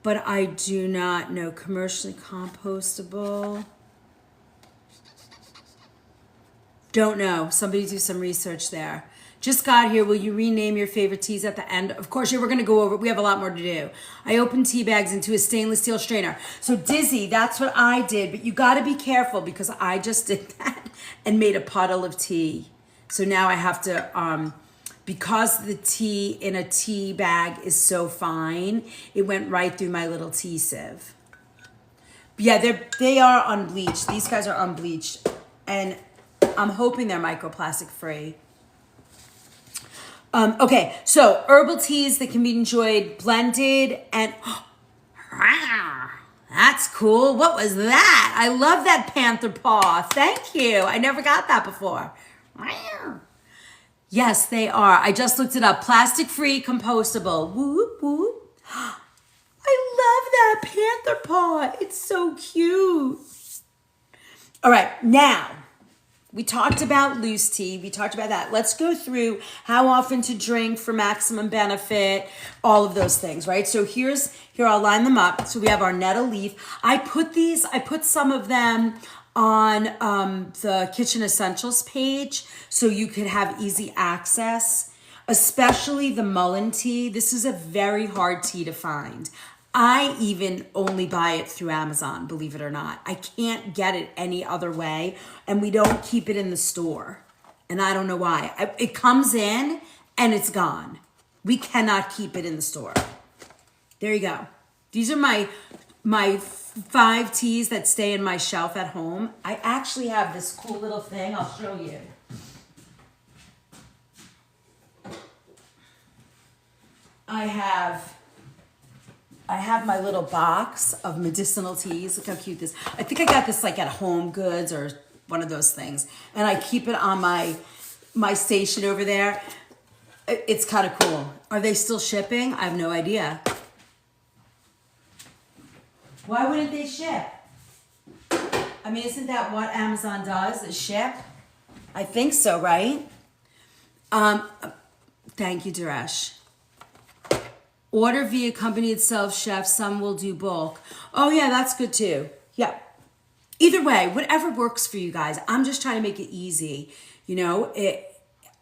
but I do not know. Commercially compostable. Don't know. Somebody do some research there. Just got here. Will you rename your favorite teas at the end? Of course, we're going to go over. We have a lot more to do. I opened tea bags into a stainless steel strainer. So Dizzy, that's what I did. But you got to be careful because I just did that and made a puddle of tea. So now I have to, because the tea in a tea bag is so fine, it went right through my little tea sieve. But yeah, they are unbleached. These guys are unbleached. And I'm hoping they're microplastic free. Okay, so herbal teas that can be enjoyed blended and that's cool. What was that? I love that panther paw. Thank you. I never got that before. Yes, they are. I just looked it up. Plastic free, compostable. Whoop, whoop. I love that panther paw. It's so cute. All right, now. We talked about loose tea. We talked about that. Let's go through how often to drink for maximum benefit, all of those things, right? So here, I'll line them up. So we have our nettle leaf. I put some of them on the Kitchen Essentials page so you could have easy access, especially the mullein tea. This is a very hard tea to find. I even only buy it through Amazon, believe it or not. I can't get it any other way, and we don't keep it in the store. And I don't know why. It comes in, and it's gone. We cannot keep it in the store. There you go. These are my 5 teas that stay in my shelf at home. I actually have this cool little thing. I'll show you. I have my little box of medicinal teas. Look how cute this. I think I got this like at Home Goods or one of those things. And I keep it on my station over there. It's kind of cool. Are they still shipping? I have no idea. Why wouldn't they ship? I mean, isn't that what Amazon does, is ship? I think so, right? Thank you, Duresh. Order via company itself, chef. Some will do bulk. Oh yeah, that's good too. Yeah. Either way, whatever works for you guys. I'm just trying to make it easy. You know,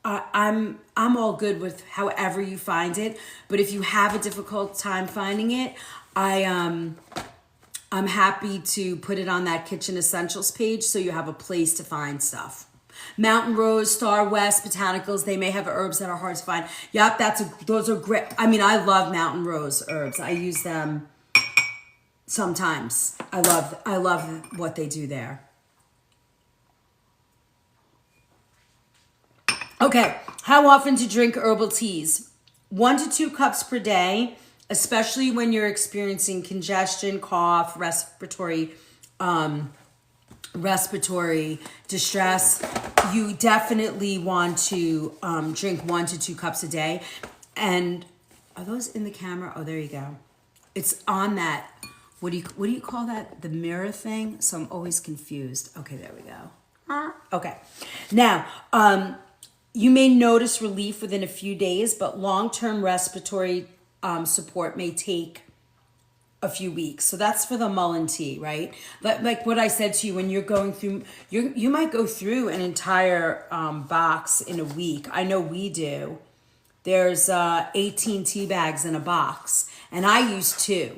I'm all good with however you find it. But if you have a difficult time finding it, I'm happy to put it on that kitchen essentials page so you have a place to find stuff. Mountain Rose, Star West, Botanicals, they may have herbs that are hard to find. Yep, those are great. I mean, I love Mountain Rose herbs. I use them sometimes. I love what they do there. Okay, how often to drink herbal teas? 1 to 2 cups per day, especially when you're experiencing congestion, cough, respiratory distress. You definitely want to drink 1 to 2 cups a day. And are those in the camera? Oh, there you go. It's on that. What do you call that? The mirror thing? So I'm always confused. Okay, there we go. Okay. Now, you may notice relief within a few days, but long-term respiratory support may take a few weeks. So that's for the mullein tea, right? Like what I said to you, when you're going through, you might go through an entire box in a week. I know we do. There's 18 tea bags in a box, and I use 2.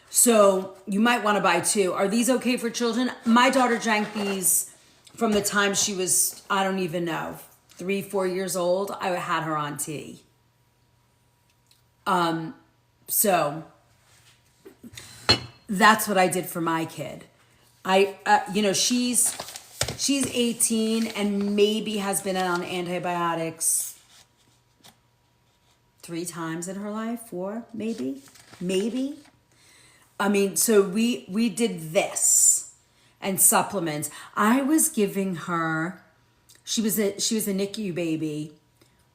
So you might want to buy 2. Are these okay for children? My daughter drank these from the time she was, I don't even know, 3-4 years old. I had her on tea. So that's what I did for my kid. She's 18 and maybe has been on antibiotics 3 times in her life, 4, maybe. I mean, so we did this and supplements. I was giving her, she was a NICU baby.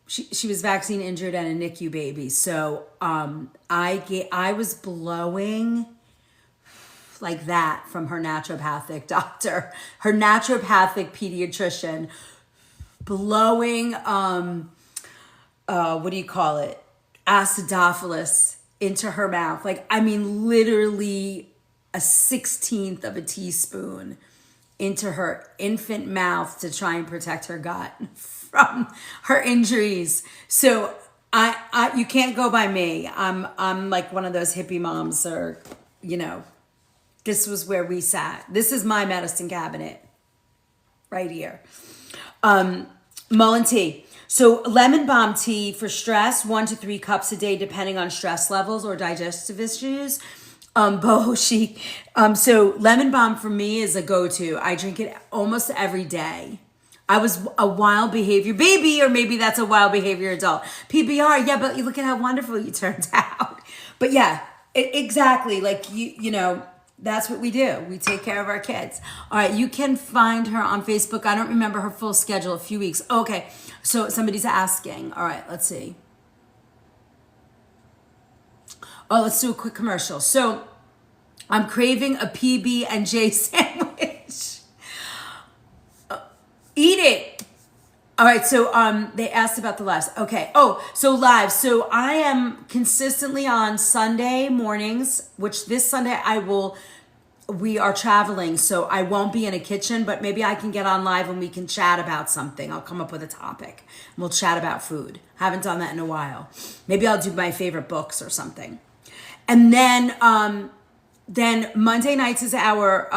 She was vaccine injured and a NICU baby. So I was blowing like that from her naturopathic doctor, her naturopathic pediatrician, blowing what do you call it? Acidophilus into her mouth. Like, I mean, literally a 1/16 of a teaspoon into her infant mouth to try and protect her gut from her injuries. So I you can't go by me. I'm like one of those hippie moms, or, this was where we sat. This is my medicine cabinet right here. Mullein tea. So lemon balm tea for stress, 1 to 3 cups a day, depending on stress levels or digestive issues. So lemon balm for me is a go-to. I drink it almost every day. I was a wild behavior baby, or maybe that's a wild behavior adult. PBR, yeah, but you look at how wonderful you turned out. But yeah, exactly. Like, that's what we do. We take care of our kids. All right, you can find her on Facebook. I don't remember her full schedule, a few weeks. Okay, so somebody's asking. All right, let's see. Oh, let's do a quick commercial. So I'm craving a PB&J sandwich. Eat it. All right, so they asked about the lives. Okay. Oh, so lives. So I am consistently on Sunday mornings, which this Sunday we are traveling, so I won't be in a kitchen, but maybe I can get on live and we can chat about something. I'll come up with a topic and we'll chat about food. Haven't done that in a while. Maybe I'll do my favorite books or something. And then Monday nights is our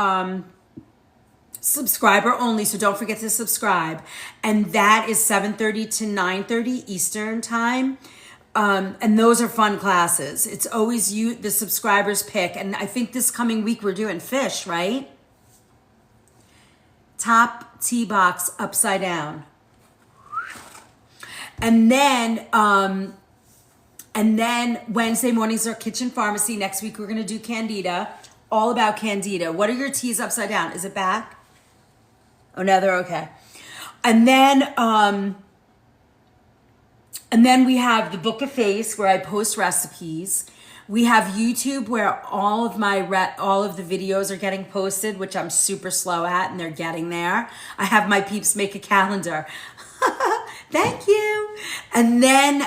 subscriber only, so don't forget to subscribe. And that is 7:30 to 9:30 Eastern time. And those are fun classes. It's always the subscribers pick. And I think this coming week we're doing fish, right? Top tea box upside down. And then Wednesday mornings are kitchen pharmacy. Next week we're going to do Candida. All about Candida. What are your teas upside down? Is it back? Oh, no, they're okay. And then And then we have the Book of Face where I post recipes. We have YouTube where all of the videos are getting posted, which I'm super slow at, and they're getting there. I have my peeps make a calendar. Thank you. And then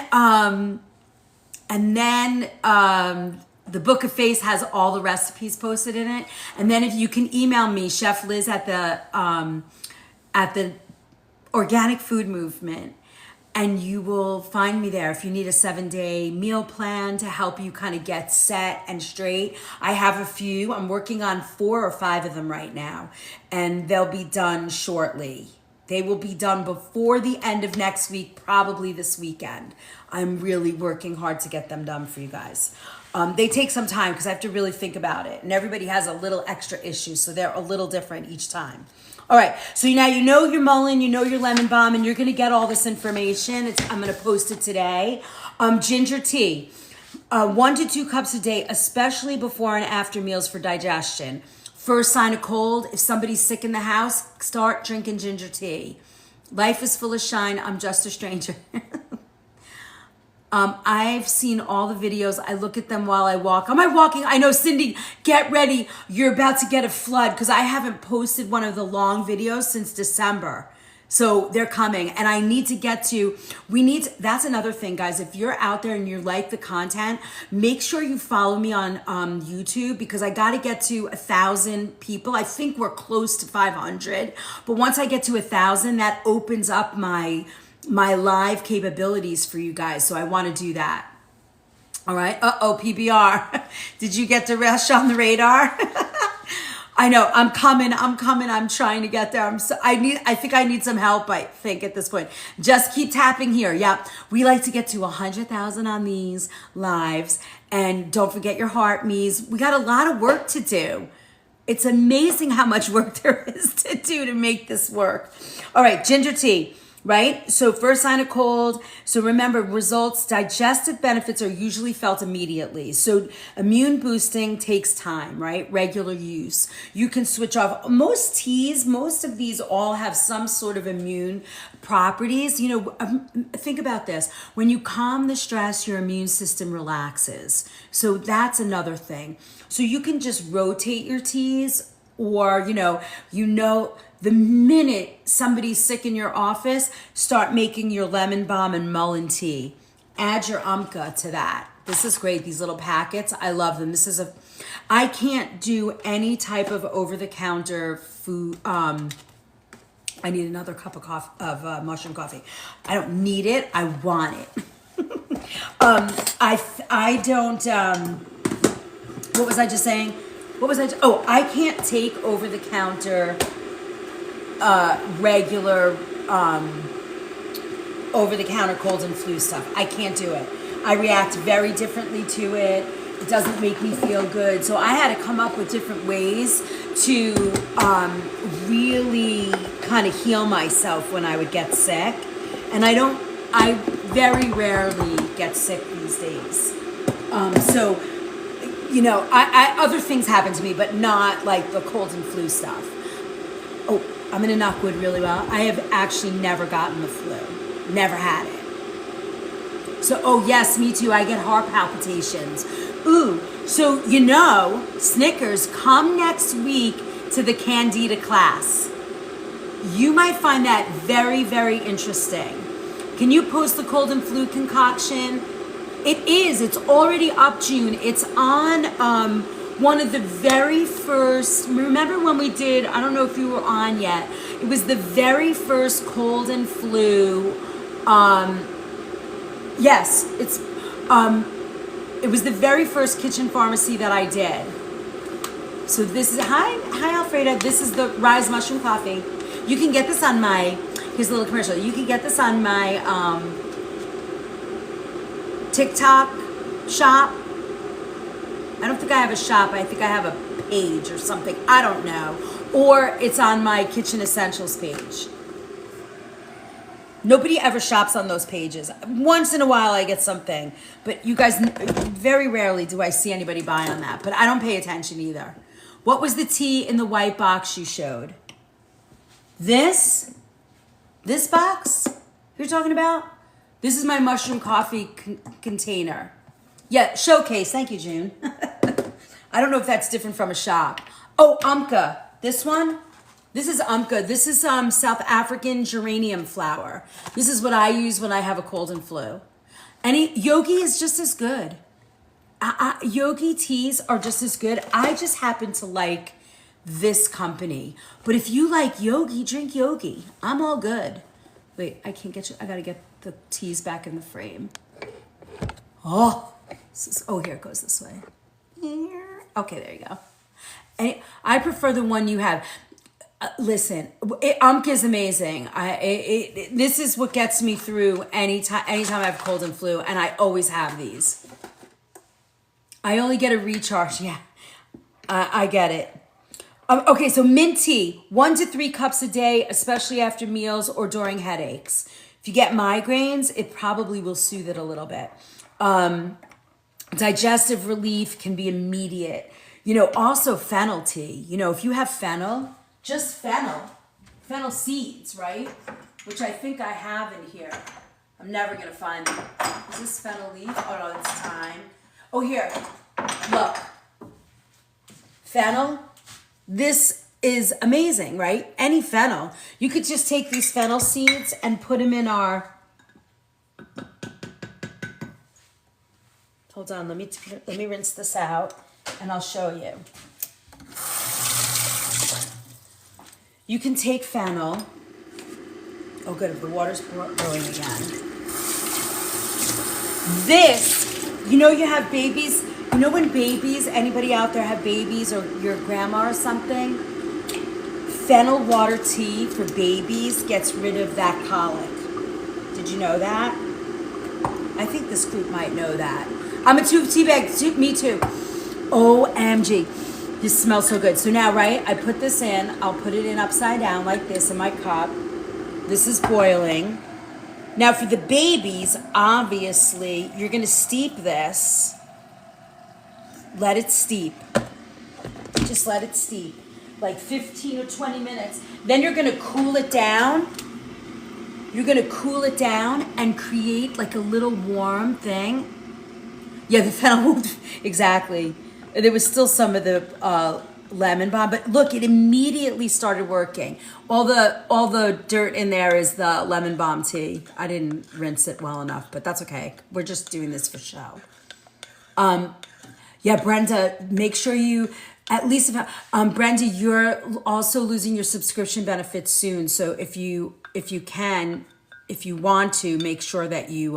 the Book of Face has all the recipes posted in it. And then if you can email me, Chef Liz at the Organic Food Movement, and you will find me there if you need a 7-day meal plan to help you kind of get set and straight. I have a few. I'm working on 4 or 5 of them right now, and they'll be done shortly. They will be done before the end of next week, probably this weekend. I'm really working hard to get them done for you guys. They take some time because I have to really think about it, and everybody has a little extra issue, so they're a little different each time. All right, so now you know your mullein, you know your lemon balm, and you're going to get all this information. I'm going to post it today. Ginger tea, 1 to 2 cups a day, especially before and after meals for digestion. First sign of cold, if somebody's sick in the house, start drinking ginger tea. Life is full of shine. I'm just a stranger. I've seen all the videos. I look at them while I walk. Am I walking? I know, Cindy, get ready. You're about to get a flood because I haven't posted one of the long videos since December. So they're coming, and I need to get to, that's another thing, guys. If you're out there and you like the content, make sure you follow me on YouTube, because I got to get to 1,000 people. I think we're close to 500, but once I get to 1,000, that opens up my live capabilities for you guys. So I want to do that. All right. PBR. Did you get the rush on the radar? I know, I'm coming. I'm trying to get there. I think I need some help, I think, at this point. Just keep tapping here. Yeah. We like to get to 100,000 on these lives. And don't forget your heart me's. We got a lot of work to do. It's amazing how much work there is to do to make this work. All right, ginger tea. Right? So first sign of cold. So remember, results, digestive benefits are usually felt immediately. So immune boosting takes time, right? Regular use. You can switch off. Most teas, most of these all have some sort of immune properties. You know, think about this. When you calm the stress, your immune system relaxes. So that's another thing. So you can just rotate your teas, or, you know, the minute somebody's sick in your office, start making your lemon balm and mullein tea. Add your umka to that. This is great, these little packets. I love them. I can't do any type of over-the-counter food. I need another cup of mushroom coffee. I don't need it. I want it. I don't, what was I just saying? I can't take over-the-counter regular over-the-counter cold and flu stuff. I can't do it. I react very differently to it. It doesn't make me feel good. So I had to come up with different ways to really kind of heal myself when I would get sick. And I very rarely get sick these days. So, you know, I other things happen to me, but not like the cold and flu stuff. Oh, I'm going to knock wood really well. I have actually never gotten the flu. Never had it. So, oh yes, me too. I get heart palpitations. Ooh, so you know, Snickers, come next week to the Candida class. You might find that very, very interesting. Can you post the cold and flu concoction? It is. It's already up, June. It's on one of the very first, remember when we did, I don't know if you were on yet, it was the very first cold and flu, yes, it was the very first kitchen pharmacy that I did. So this is, hi Alfreda, this is the Rise Mushroom Coffee. You can get this on my, here's a little commercial, you can get this on my TikTok shop. I don't think I have a shop. I think I have a page or something. I don't know. Or it's on my Kitchen Essentials page. Nobody ever shops on those pages. Once in a while I get something. But you guys, very rarely do I see anybody buy on that. But I don't pay attention either. What was the tea in the white box you showed? This box you're talking about? This is my mushroom coffee container. Yeah, showcase. Thank you, June. I don't know if that's different from a shop. Oh, Umka. This one? This is Umka. This is South African geranium flower. This is what I use when I have a cold and flu. Yogi is just as good. Yogi teas are just as good. I just happen to like this company. But if you like Yogi, drink Yogi. I'm all good. Wait, I can't get you. I gotta get the teas back in the frame. Oh, here it goes this way. Okay, there you go. And I prefer the one you have. Listen, Umk is amazing. This is what gets me through anytime I have cold and flu, and I always have these. I only get a recharge. Yeah, I get it. Okay, so mint tea, 1 to 3 cups a day, especially after meals or during headaches. If you get migraines, it probably will soothe it a little bit. Digestive relief can be immediate. Also fennel tea. If you have fennel, just fennel seeds, right? Which I think I have in here. I'm never gonna find them. Is this fennel leaf? Oh no, it's thyme. Oh, here, look. Fennel, this is amazing, right? Any fennel. You could just take these fennel seeds and put them in our, hold on, let me rinse this out and I'll show you. You can take fennel. Oh, good, the water's boiling again. This, you have babies. When babies, anybody out there have babies or your grandma or something? Fennel water tea for babies gets rid of that colic. Did you know that? I think this group might know that. I'm a tea bag, me too. OMG. This smells so good. So now, right, I put this in. I'll put it in upside down like this in my cup. This is boiling. Now for the babies, obviously, you're going to steep this. Let it steep. Just let it steep. Like 15 or 20 minutes. Then you're going to cool it down. You're going to cool it down and create like a little warm thing. Yeah, the fennel, exactly. There was still some of the lemon balm, but look, it immediately started working. All the dirt in there is the lemon balm tea. I didn't rinse it well enough, but that's okay. We're just doing this for show. Yeah, Brenda, make sure you at least Brenda, you're also losing your subscription benefits soon. So if you want to, make sure that you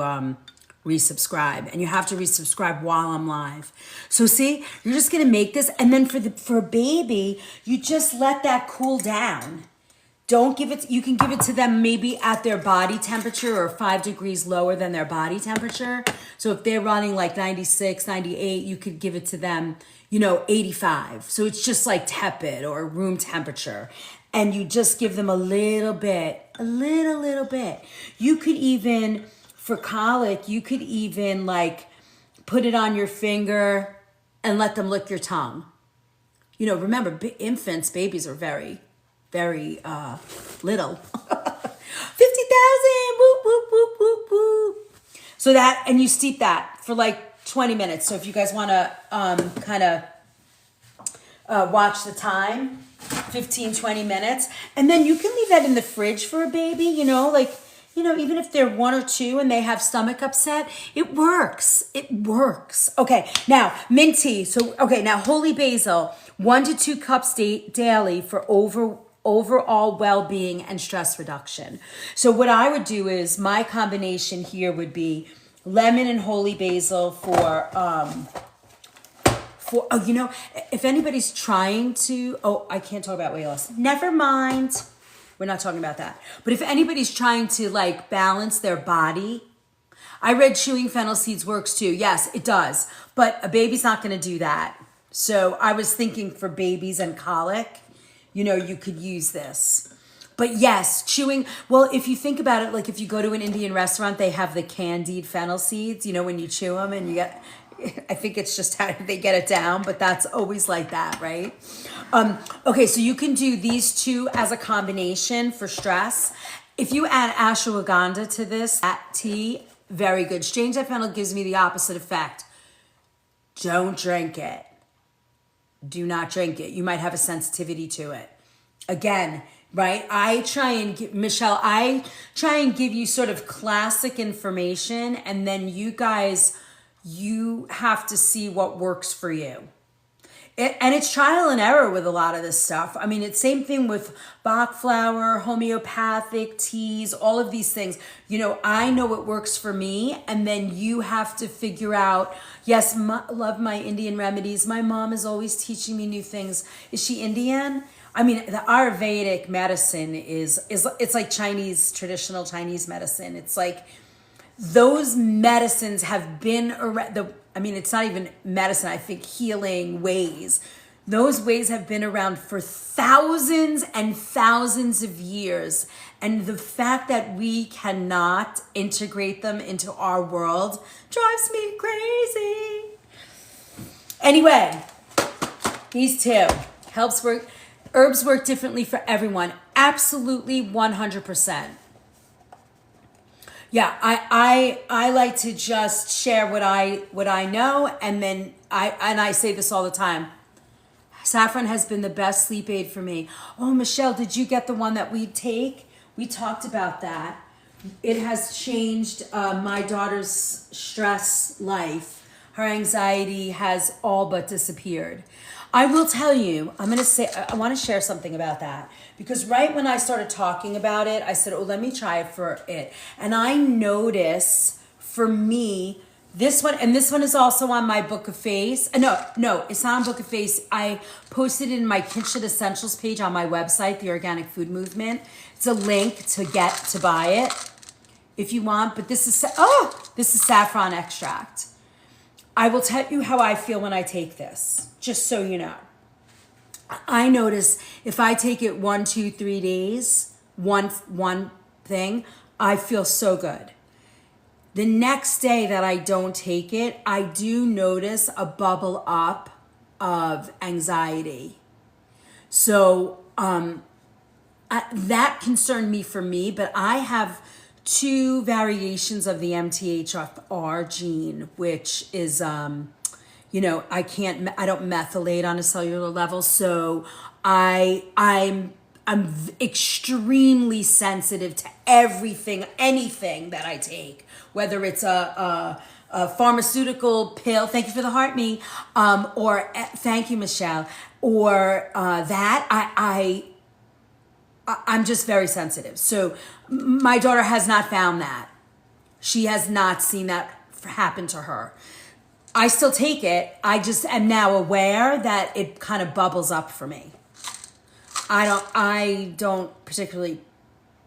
resubscribe, and you have to resubscribe while I'm live. So see, you're just gonna make this, and then for a baby, you just let that cool down. Don't give it, you can give it to them maybe at their body temperature or 5 degrees lower than their body temperature. So if they're running like 96, 98, you could give it to them, 85. So it's just like tepid or room temperature. And you just give them a little bit. You could even, for colic, you could even like put it on your finger and let them lick your tongue. Remember, infants, babies are very, very little. 50,000, whoop, whoop, whoop, whoop, whoop. So that, and you steep that for like 20 minutes. So if you guys want to kind of watch the time, 15, 20 minutes. And then you can leave that in the fridge for a baby, even if they're 1 or 2 and they have stomach upset, it works. It works. Okay, now mint tea. So, now holy basil, 1 to 2 cups daily for overall well-being and stress reduction. So what I would do is my combination here would be lemon and holy basil for if anybody's trying to, I can't talk about weight loss. Never mind. We're not talking about that. But if anybody's trying to like balance their body, I read chewing fennel seeds works too. Yes, it does. But a baby's not going to do that. So I was thinking for babies and colic, you could use this. But yes, chewing, well, if you think about it, like if you go to an Indian restaurant, they have the candied fennel seeds, when you chew them and you get, I think it's just how they get it down, but that's always like that, right? Okay, so you can do these two as a combination for stress. If you add ashwagandha to this, that tea, very good. Strange I found gives me the opposite effect. Don't drink it. Do not drink it. You might have a sensitivity to it. Again, right? I try and give you sort of classic information, and then you guys, you have to see what works for you. And it's trial and error with a lot of this stuff. I mean, it's same thing with Bach flower, homeopathic teas, all of these things. You know, I know what works for me, and then you have to figure out, yes, love my Indian remedies. My mom is always teaching me new things. Is she Indian? I mean, the Ayurvedic medicine is it's like Chinese, traditional Chinese medicine. It's like those medicines have been around. I mean, it's not even medicine, I think healing ways. Those ways have been around for thousands and thousands of years. And the fact that we cannot integrate them into our world drives me crazy. Anyway, these two helps work. Herbs work differently for everyone. Absolutely 100%. Yeah, I like to just share what I know, and then I say this all the time. Saffron has been the best sleep aid for me. Oh, Michelle, did you get the one that we take? We talked about that. It has changed my daughter's stress life. Her anxiety has all but disappeared. I will tell you, I want to share something about that, because right when I started talking about it, I said, oh, let me try it for it. And I notice for me, this one is also on my Book of Face. No, it's not on Book of Face. I posted it in my Kitchen Essentials page on my website, The Organic Food Movement. It's a link to buy it if you want, but this is saffron extract. I will tell you how I feel when I take this, just so you know. I notice if I take it 1, 2, 3 days, one thing, I feel so good. The next day that I don't take it, I do notice a bubble up of anxiety. So that concerned me for me, but I have 2 variations of the MTHFR gene, which is, I don't methylate on a cellular level. So I'm extremely sensitive to anything that I take, whether it's a pharmaceutical pill. Thank you for the heart, me. Or thank you, Michelle. Or I'm just very sensitive. So my daughter has not found that. She has not seen that happen to her. I still take it. I just am now aware that it kind of bubbles up for me. I don't particularly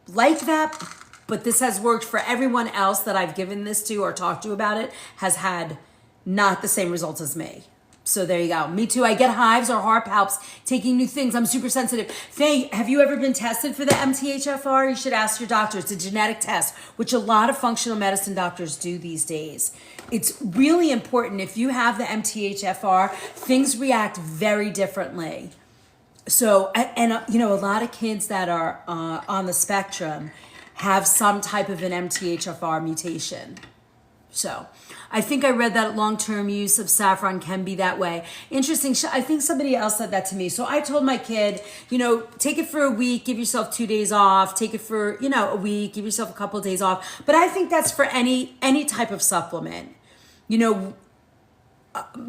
like that, but this has worked for everyone else that I've given this to or talked to about it, has had not the same results as me. So there you go. Me too. I get hives or heart palps taking new things. I'm super sensitive. Faye, have you ever been tested for the MTHFR? You should ask your doctor. It's a genetic test, which a lot of functional medicine doctors do these days. It's really important. If you have the MTHFR, things react very differently. So, and a lot of kids that are on the spectrum have some type of an MTHFR mutation. So I think I read that long-term use of saffron can be that way. Interesting. I think somebody else said that to me. So I told my kid, take it for a week, give yourself 2 days off, take it for, a week, give yourself a couple of days off. But I think that's for any type of supplement.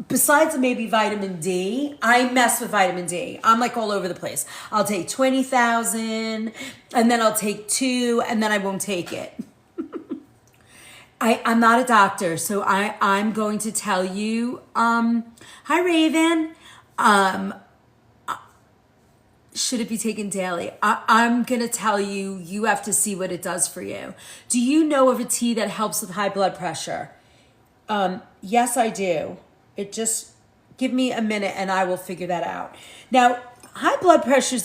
Besides maybe vitamin D, I mess with vitamin D. I'm like all over the place. I'll take 20,000 and then I'll take 2 and then I won't take it. I'm not a doctor, so I'm going to tell you, hi Raven, should it be taken daily? I'm going to tell you, you have to see what it does for you. Do you know of a tea that helps with high blood pressure? Yes, I do. Give me a minute and I will figure that out. Now, high blood pressure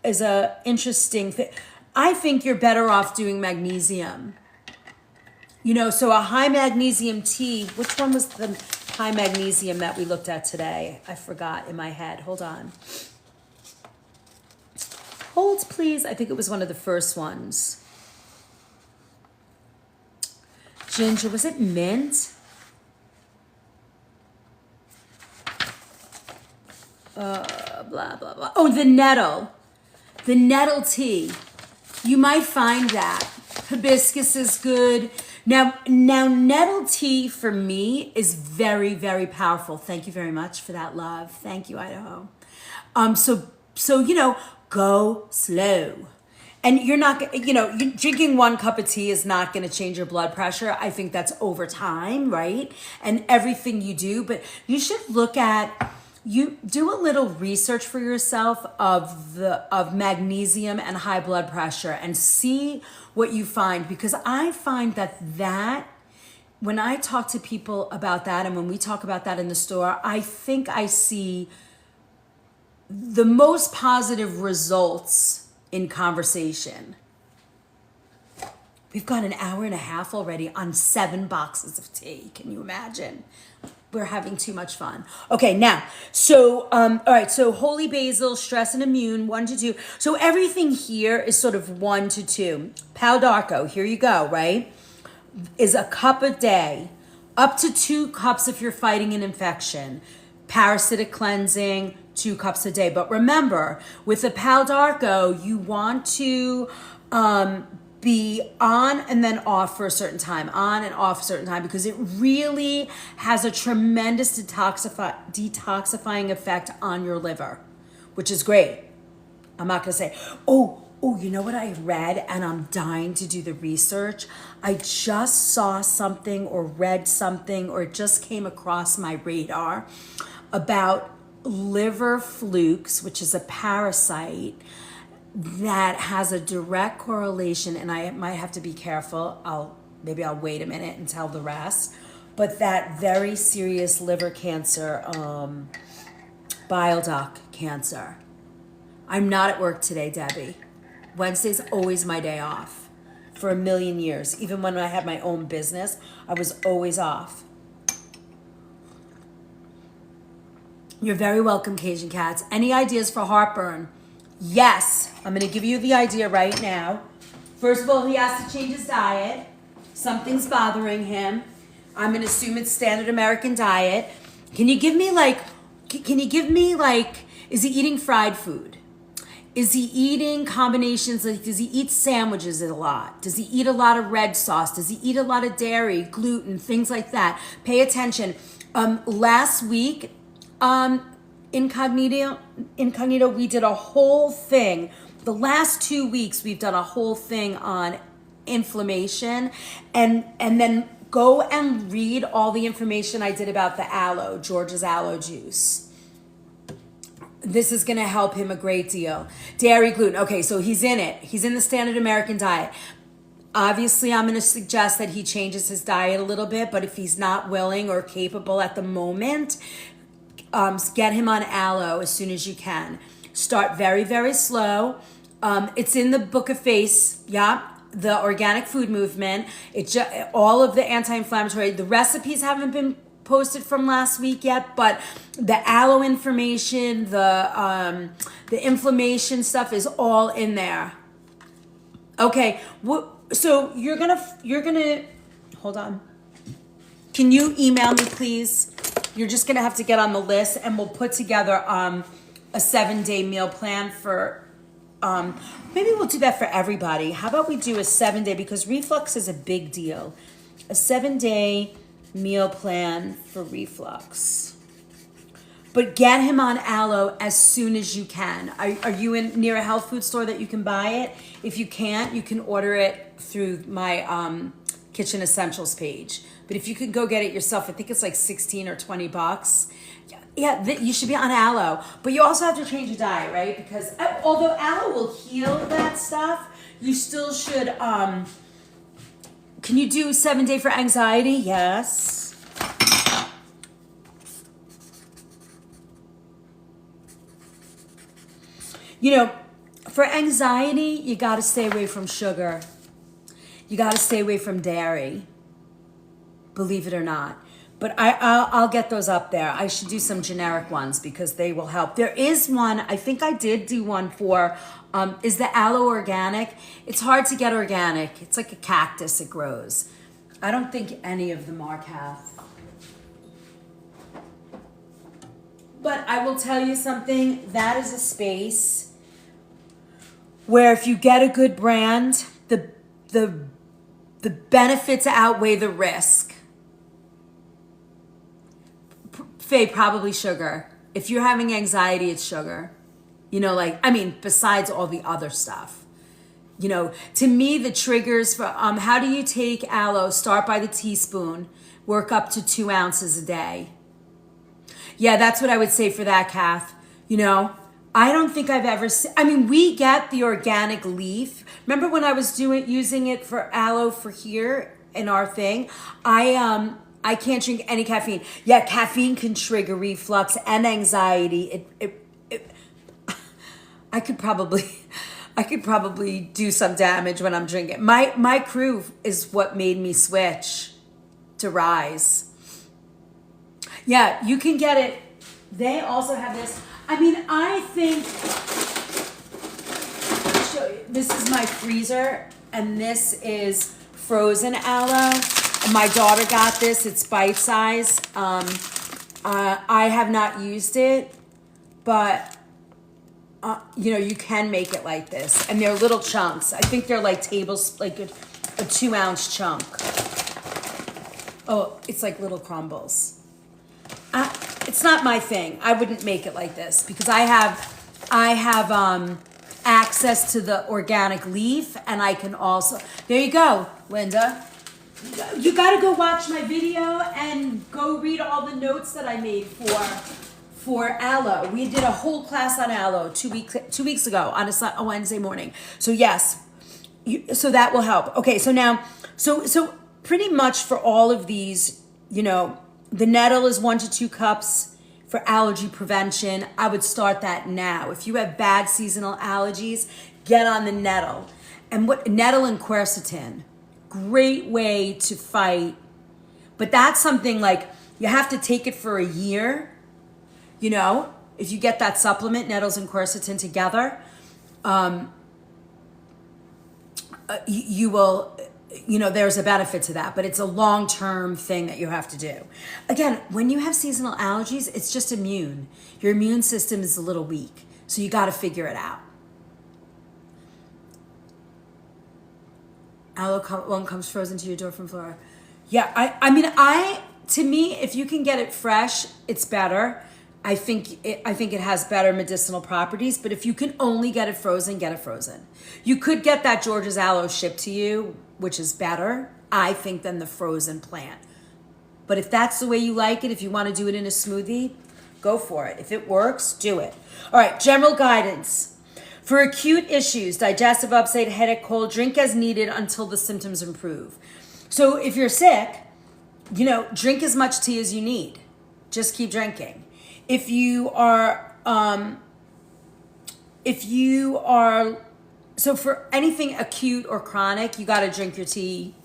is a interesting thing. I think you're better off doing magnesium. So a high magnesium tea, which one was the high magnesium that we looked at today? I forgot in my head. Hold on. Hold, please. I think it was one of the first ones. ginger, was it mint? Blah, blah, blah. Oh, the nettle tea. You might find that. Hibiscus is good. Now nettle tea for me is very, very powerful. Thank you very much for that, love. Thank you, Idaho. So go slow. And you're not, drinking 1 cup of tea is not going to change your blood pressure. I think that's over time, right? And everything you do, but you should you do a little research for yourself of magnesium and high blood pressure and see what you find, because I find that when I talk to people about that and when we talk about that in the store, I think I see the most positive results in conversation. We've got an hour and a half already on 7 boxes of tea. Can you imagine? We're having too much fun. Okay, now, all right, so holy basil, stress and immune, 1 to 2. So everything here is sort of 1 to 2. Palo d'Arco, here you go, right? Is a cup a day, up to 2 cups if you're fighting an infection. Parasitic cleansing, 2 cups a day. But remember, with the Palo d'Arco, you want to be on and then off for a certain time, on and off a certain time, because it really has a tremendous detoxifying effect on your liver, which is great. I'm not going to say, oh, you know what I read, and I'm dying to do the research. I just saw something or read something, or it just came across my radar about liver flukes, which is a parasite that has a direct correlation, and I might have to be careful. I'll wait a minute and tell the rest. But that very serious liver cancer, bile duct cancer. I'm not at work today, Debbie. Wednesday's always my day off for a million years. Even when I had my own business, I was always off. You're very welcome, Cajun Cats. Any ideas for heartburn? Yes, I'm going to give you the idea right now. First of all, he has to change his diet. Something's bothering him. I'm going to assume it's standard American diet. Can you give me is he eating fried food? Is he eating combinations? Like, does he eat sandwiches a lot? Does he eat a lot of red sauce? Does he eat a lot of dairy, gluten, things like that? Pay attention. Last week, Incognito, we did a whole thing. The last 2 weeks, we've done a whole thing on inflammation, and then go and read all the information I did about the aloe, George's aloe juice. This is going to help him a great deal. Dairy, gluten. Okay, so he's in it. He's in the standard American diet. Obviously, I'm going to suggest that he changes his diet a little bit, but if he's not willing or capable at the moment, get him on aloe as soon as you can. Start very, very slow. It's in the Book of Face, the organic food movement. All of the anti-inflammatory, the recipes haven't been posted from last week yet, but the aloe information, the inflammation stuff is all in there. Okay, so you're gonna hold on. Can you email me, please? You're just gonna have to get on the list, and we'll put together a 7-day meal plan for. Maybe we'll do that for everybody. How about we do a 7-day, because reflux is a big deal. A 7-day meal plan for reflux. But get him on aloe as soon as you can. Are you near a health food store that you can buy it? If you can't, you can order it through my Kitchen Essentials page. But if you can go get it yourself, I think it's like 16 or 20 bucks. Yeah, you should be on aloe. But you also have to change your diet, right? Because although aloe will heal that stuff, you still should, can you do 7-day for anxiety? Yes. For anxiety, you got to stay away from sugar. You got to stay away from dairy, believe it or not. But I'll get those up there. I should do some generic ones because they will help. There is one, I think I did do one for, is the aloe organic? It's hard to get organic. It's like a cactus, it grows. I don't think any of them are, Kath. But I will tell you something, that is a space where if you get a good brand, the benefits outweigh the risk. Faye, probably sugar. If you're having anxiety, it's sugar. You know, like, I mean, besides all the other stuff. You know, to me, the triggers for, how do you take aloe? Start by the teaspoon, work up to 2 ounces a day. Yeah, that's what I would say for that, Kath. You know, I don't think I've ever seen, I mean, we get the organic leaf. Remember when I was using it for aloe for here in our thing? I can't drink any caffeine. Yeah, caffeine can trigger reflux and anxiety. I could probably do some damage when I'm drinking. My crew is what made me switch to Rise. Yeah, you can get it. They also have this. I mean, I think, I'll show you. This is my freezer, and this is frozen aloe. My daughter got this. It's bite size. I have not used it, but you know, you can make it like this, and they're little chunks. I think they're like like a 2 ounce chunk. Oh, it's like little crumbles. It's not my thing. I wouldn't make it like this because I have access to the organic leaf, and I can also. There you go, Linda. You got to go watch my video and go read all the notes that I made for aloe. We did a whole class on aloe 2 weeks ago on a Wednesday morning. So yes, so that will help. Okay, so now, so pretty much for all of these, you know, the nettle is 1 to 2 cups for allergy prevention. I would start that now. If you have bad seasonal allergies, get on the nettle. And nettle and quercetin, great way to fight. But that's something like you have to take it for a year. You know, if you get that supplement, nettles and quercetin together, you will, you know, there's a benefit to that, but it's a long-term thing that you have to do. Again, when you have seasonal allergies, it's just immune. Your immune system is a little weak, so you got to figure it out. Aloe one comes frozen to your door from Flora. Yeah, I mean, to me, if you can get it fresh, it's better. I think it has better medicinal properties, but if you can only get it frozen, get it frozen. You could get that George's aloe shipped to you, which is better, I think, than the frozen plant. But if that's the way you like it, if you want to do it in a smoothie, go for it. If it works, do it. All right, general guidance. For acute issues, digestive upset, headache, cold, drink as needed until the symptoms improve. So if you're sick, you know, drink as much tea as you need. Just keep drinking. If you are, so for anything acute or chronic, you got to drink your tea,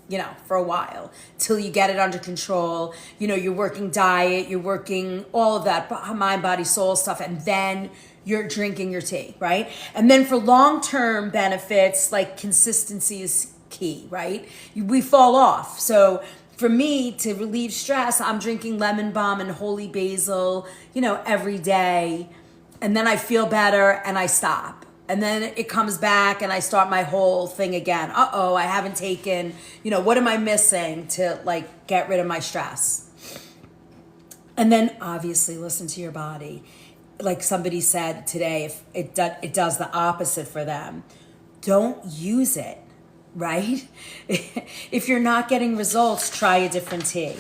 you know, for a while till you get it under control. You know, you're working diet, you're working all of that mind, body, soul stuff, and then you're drinking your tea, right? And then for long-term benefits, like consistency is key, right? We fall off. So for me, to relieve stress, I'm drinking lemon balm and holy basil, you know, every day. And then I feel better and I stop. And then it comes back and I start my whole thing again. I haven't taken, you know, what am I missing to like get rid of my stress? And then obviously listen to your body. Like somebody said today, if it does the opposite for them, don't use it. Right? If you're not getting results, try a different tea.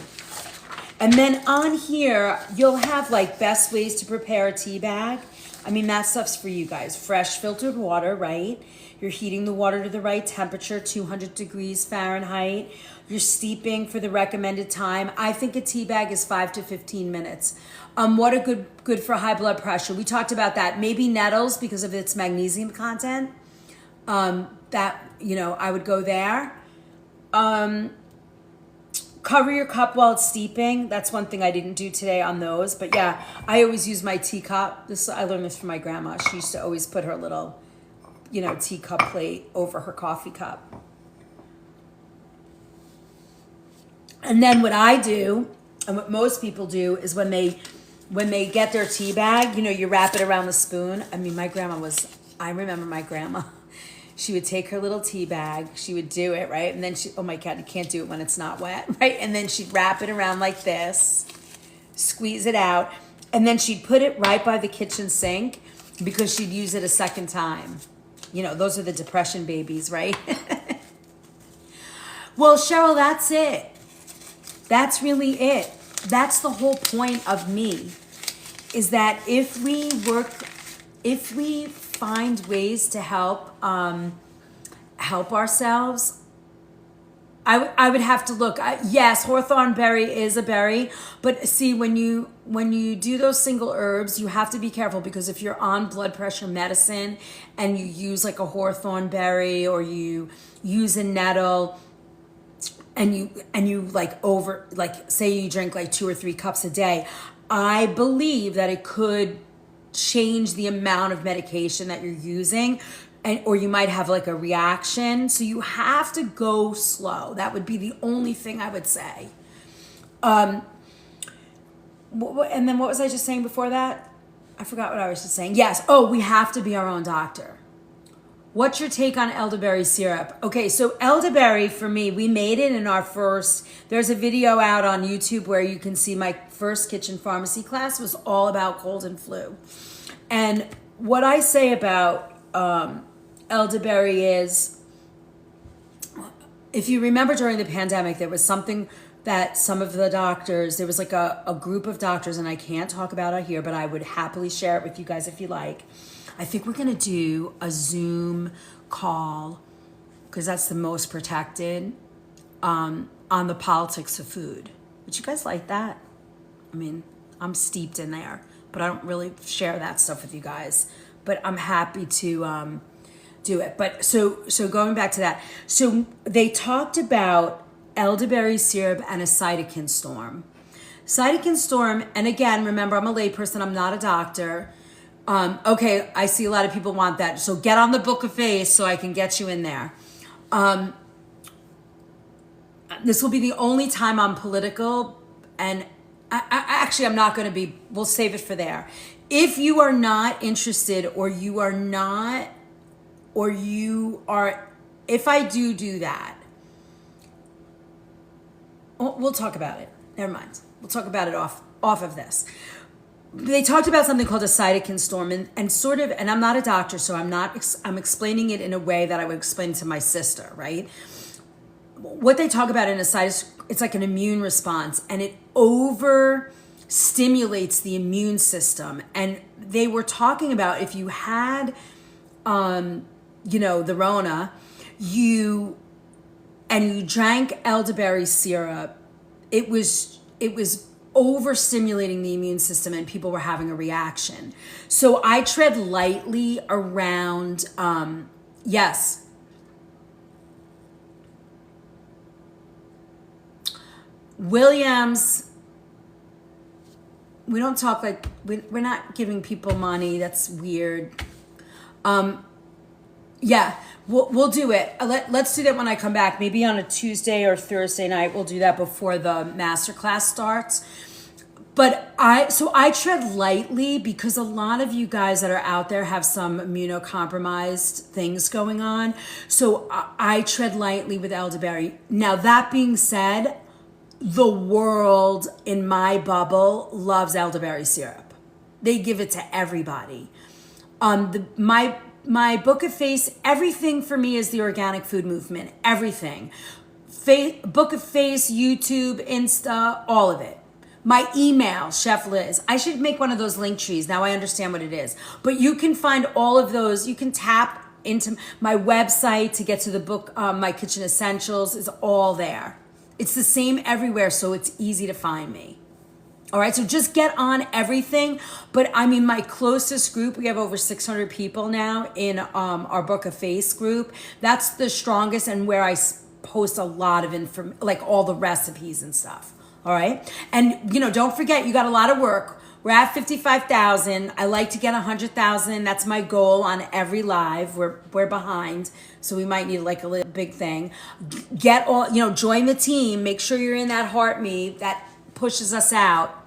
And then on here, you'll have like best ways to prepare a tea bag. I mean, that stuff's for you guys. Fresh filtered water, right? You're heating the water to the right temperature, 200 degrees Fahrenheit. You're steeping for the recommended time. I think a tea bag is 5 to 15 minutes. What are good for high blood pressure? We talked about that. Maybe nettles because of its magnesium content. That, you know, I would go there. Cover your cup while it's steeping. That's one thing I didn't do today on those. But yeah, I always use my teacup. I learned this from my grandma. She used to always put her little, you know, teacup plate over her coffee cup. And then what I do, and what most people do, is when they get their tea bag, you wrap it around the spoon. I mean, I remember my grandma, she would take her little tea bag, she would do it, right? And then oh my God, you can't do it when it's not wet, right? And then she'd wrap it around like this, squeeze it out, and then she'd put it right by the kitchen sink because she'd use it a second time. Those are the depression babies, right? Well, Cheryl, that's it. That's really it. That's the whole point of me, is that if we find ways to help ourselves, I would have to look. Yes, hawthorn berry is a berry, but see, when you do those single herbs, you have to be careful, because if you're on blood pressure medicine and you use like a hawthorn berry, or you use a nettle, and you say you drink like 2 or 3 cups a day, I believe that it could change the amount of medication that you're using, or you might have like a reaction. So you have to go slow. That would be the only thing I would say. And then what was I just saying before that? I forgot what I was just saying. Yes. Oh, we have to be our own doctor. What's your take on elderberry syrup? Okay, so elderberry, for me, we made it in there's a video out on YouTube where you can see my first kitchen pharmacy class was all about cold and flu. And what I say about elderberry is, if you remember during the pandemic, there was something that some of the doctors, there was like a group of doctors, and I can't talk about it here, but I would happily share it with you guys if you like. I think we're going to do a Zoom call, because that's the most protected, on the politics of food. Would you guys like that? I mean, I'm steeped in there, but I don't really share that stuff with you guys. But I'm happy to do it. But so going back to that, so they talked about elderberry syrup and a cytokine storm. Cytokine storm, and again, remember, I'm a layperson, I'm not a doctor. Okay, I see a lot of people want that. So get on the Book of Face so I can get you in there. This will be the only time I'm political, and I'm not going to be. We'll save it for there. If you are not interested, if I do that, we'll talk about it. Never mind. We'll talk about it off of this. They talked about something called a cytokine storm, and I'm not a doctor, so I'm explaining it in a way that I would explain to my sister, right? What they talk about in a cytokine, it's like an immune response, and it overstimulates the immune system. And they were talking about, if you had, the Rona, you drank elderberry syrup, it was overstimulating the immune system, and people were having a reaction. So I tread lightly around, yes. Williams, we don't talk like, we're not giving people money. That's weird. Yeah, we'll do it. Let's do that when I come back. Maybe on a Tuesday or Thursday night. We'll do that before the masterclass starts. But I tread lightly, because a lot of you guys that are out there have some immunocompromised things going on. So I tread lightly with elderberry. Now, that being said, the world in my bubble loves elderberry syrup. They give it to everybody. My Book of Face, everything for me is the organic food movement. Everything. Book of Face, YouTube, Insta, all of it. My email, Chef Liz. I should make one of those link trees. Now I understand what it is. But you can find all of those. You can tap into my website to get to the book. My Kitchen Essentials is all there. It's the same everywhere, so it's easy to find me. All right, so just get on everything. But I mean, my closest group, we have over 600 people now in our Book of Face group. That's the strongest, and where I post a lot of like all the recipes and stuff. All right. And, don't forget, you got a lot of work. we're at 55,000. I like to get 100,000. That's my goal on every live. We're behind, so we might need like a little big thing. Get all, join the team. Make sure you're in that heart me that pushes us out.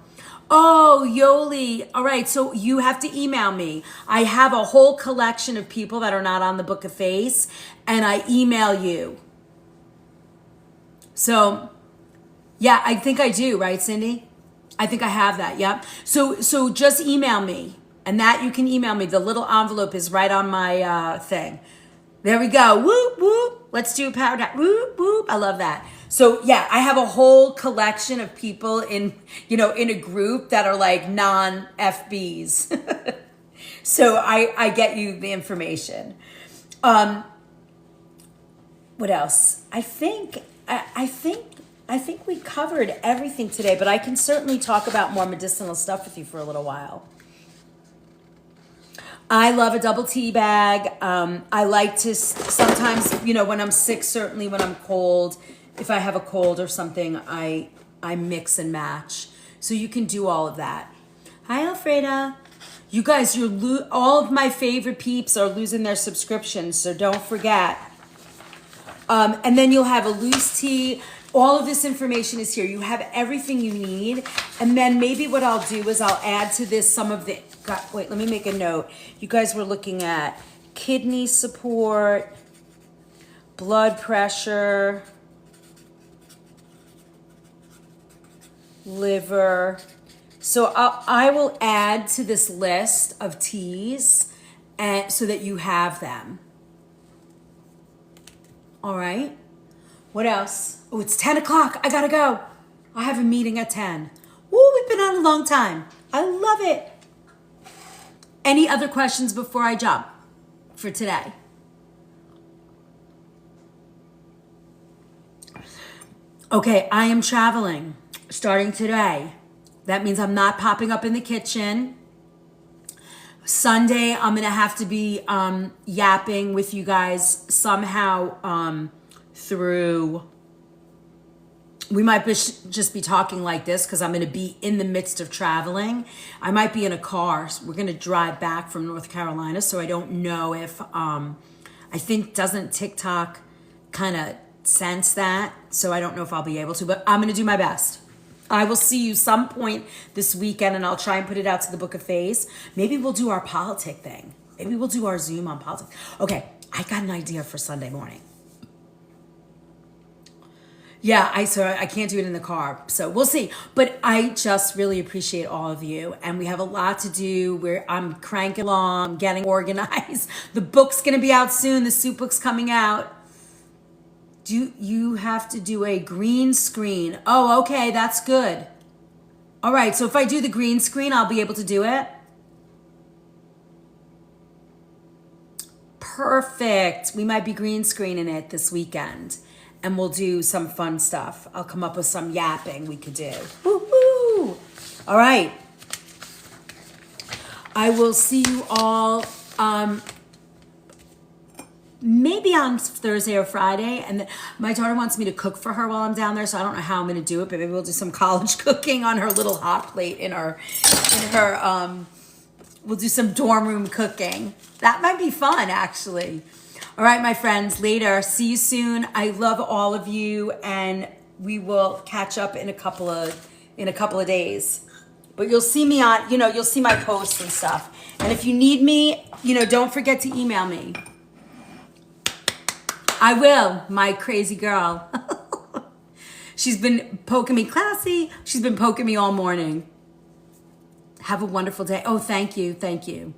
Oh, Yoli. All right, so you have to email me. I have a whole collection of people that are not on the Book of Face, and I email you. So, yeah, I think I do, right, Cindy? I think I have that, yep. So just email me, and that you can email me. The little envelope is right on my thing. There we go. Whoop, whoop. Let's do a power down. Whoop, whoop. I love that. So yeah, I have a whole collection of people in a group that are like non-FBs. So I get you the information. What else? I think we covered everything today, but I can certainly talk about more medicinal stuff with you for a little while. I love a double tea bag. I like to sometimes, when I'm sick, certainly when I'm cold, if I have a cold or something, I mix and match. So you can do all of that. Hi, Alfreda. You guys, all of my favorite peeps are losing their subscriptions, so don't forget. And then you'll have a loose tea. All of this information is here. You have everything you need. And then maybe what I'll do is I'll add to this some of the... wait, let me make a note. You guys were looking at kidney support, blood pressure, liver. So I will add to this list of teas and so that you have them. All right. What else? Oh, it's 10 o'clock. I gotta go. I have a meeting at 10. Ooh, we've been on a long time. I love it. Any other questions before I jump for today? Okay, I am traveling starting today. That means I'm not popping up in the kitchen. Sunday, I'm gonna have to be yapping with you guys somehow through. We might just be talking like this because I'm going to be in the midst of traveling. I might be in a car. So we're going to drive back from North Carolina, so I don't know if I think doesn't TikTok kind of sense that, so I don't know if I'll be able to, but I'm going to do my best. I will see you some point this weekend, and I'll try and put it out to the Book of Face. Maybe we'll do our politic thing. Maybe we'll do our Zoom on politics. Okay, I got an idea for Sunday morning. Yeah, I can't do it in the car, so we'll see. But I just really appreciate all of you, and we have a lot to do. I'm cranking along, I'm getting organized. The book's gonna be out soon. The soup book's coming out. You have to do a green screen? Oh, okay, that's good. All right, so if I do the green screen, I'll be able to do it. Perfect. We might be green screening it this weekend. And we'll do some fun stuff. I'll come up with some yapping we could do. Woo-hoo! All right. I will see you all maybe on Thursday or Friday. And my daughter wants me to cook for her while I'm down there, so I don't know how I'm going to do it, but maybe we'll do some college cooking on her little hot plate in her we'll do some dorm room cooking. That might be fun, actually. All right, my friends, later. See you soon. I love all of you, and we will catch up in a couple of days. But you'll see me on, you'll see my posts and stuff. And if you need me, don't forget to email me. I will, my crazy girl. She's been poking me, classy. She's been poking me all morning. Have a wonderful day. Oh, thank you. Thank you.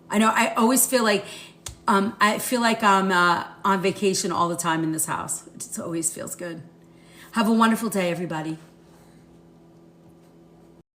I know I always feel like I'm on vacation all the time in this house. It always feels good. Have a wonderful day, everybody.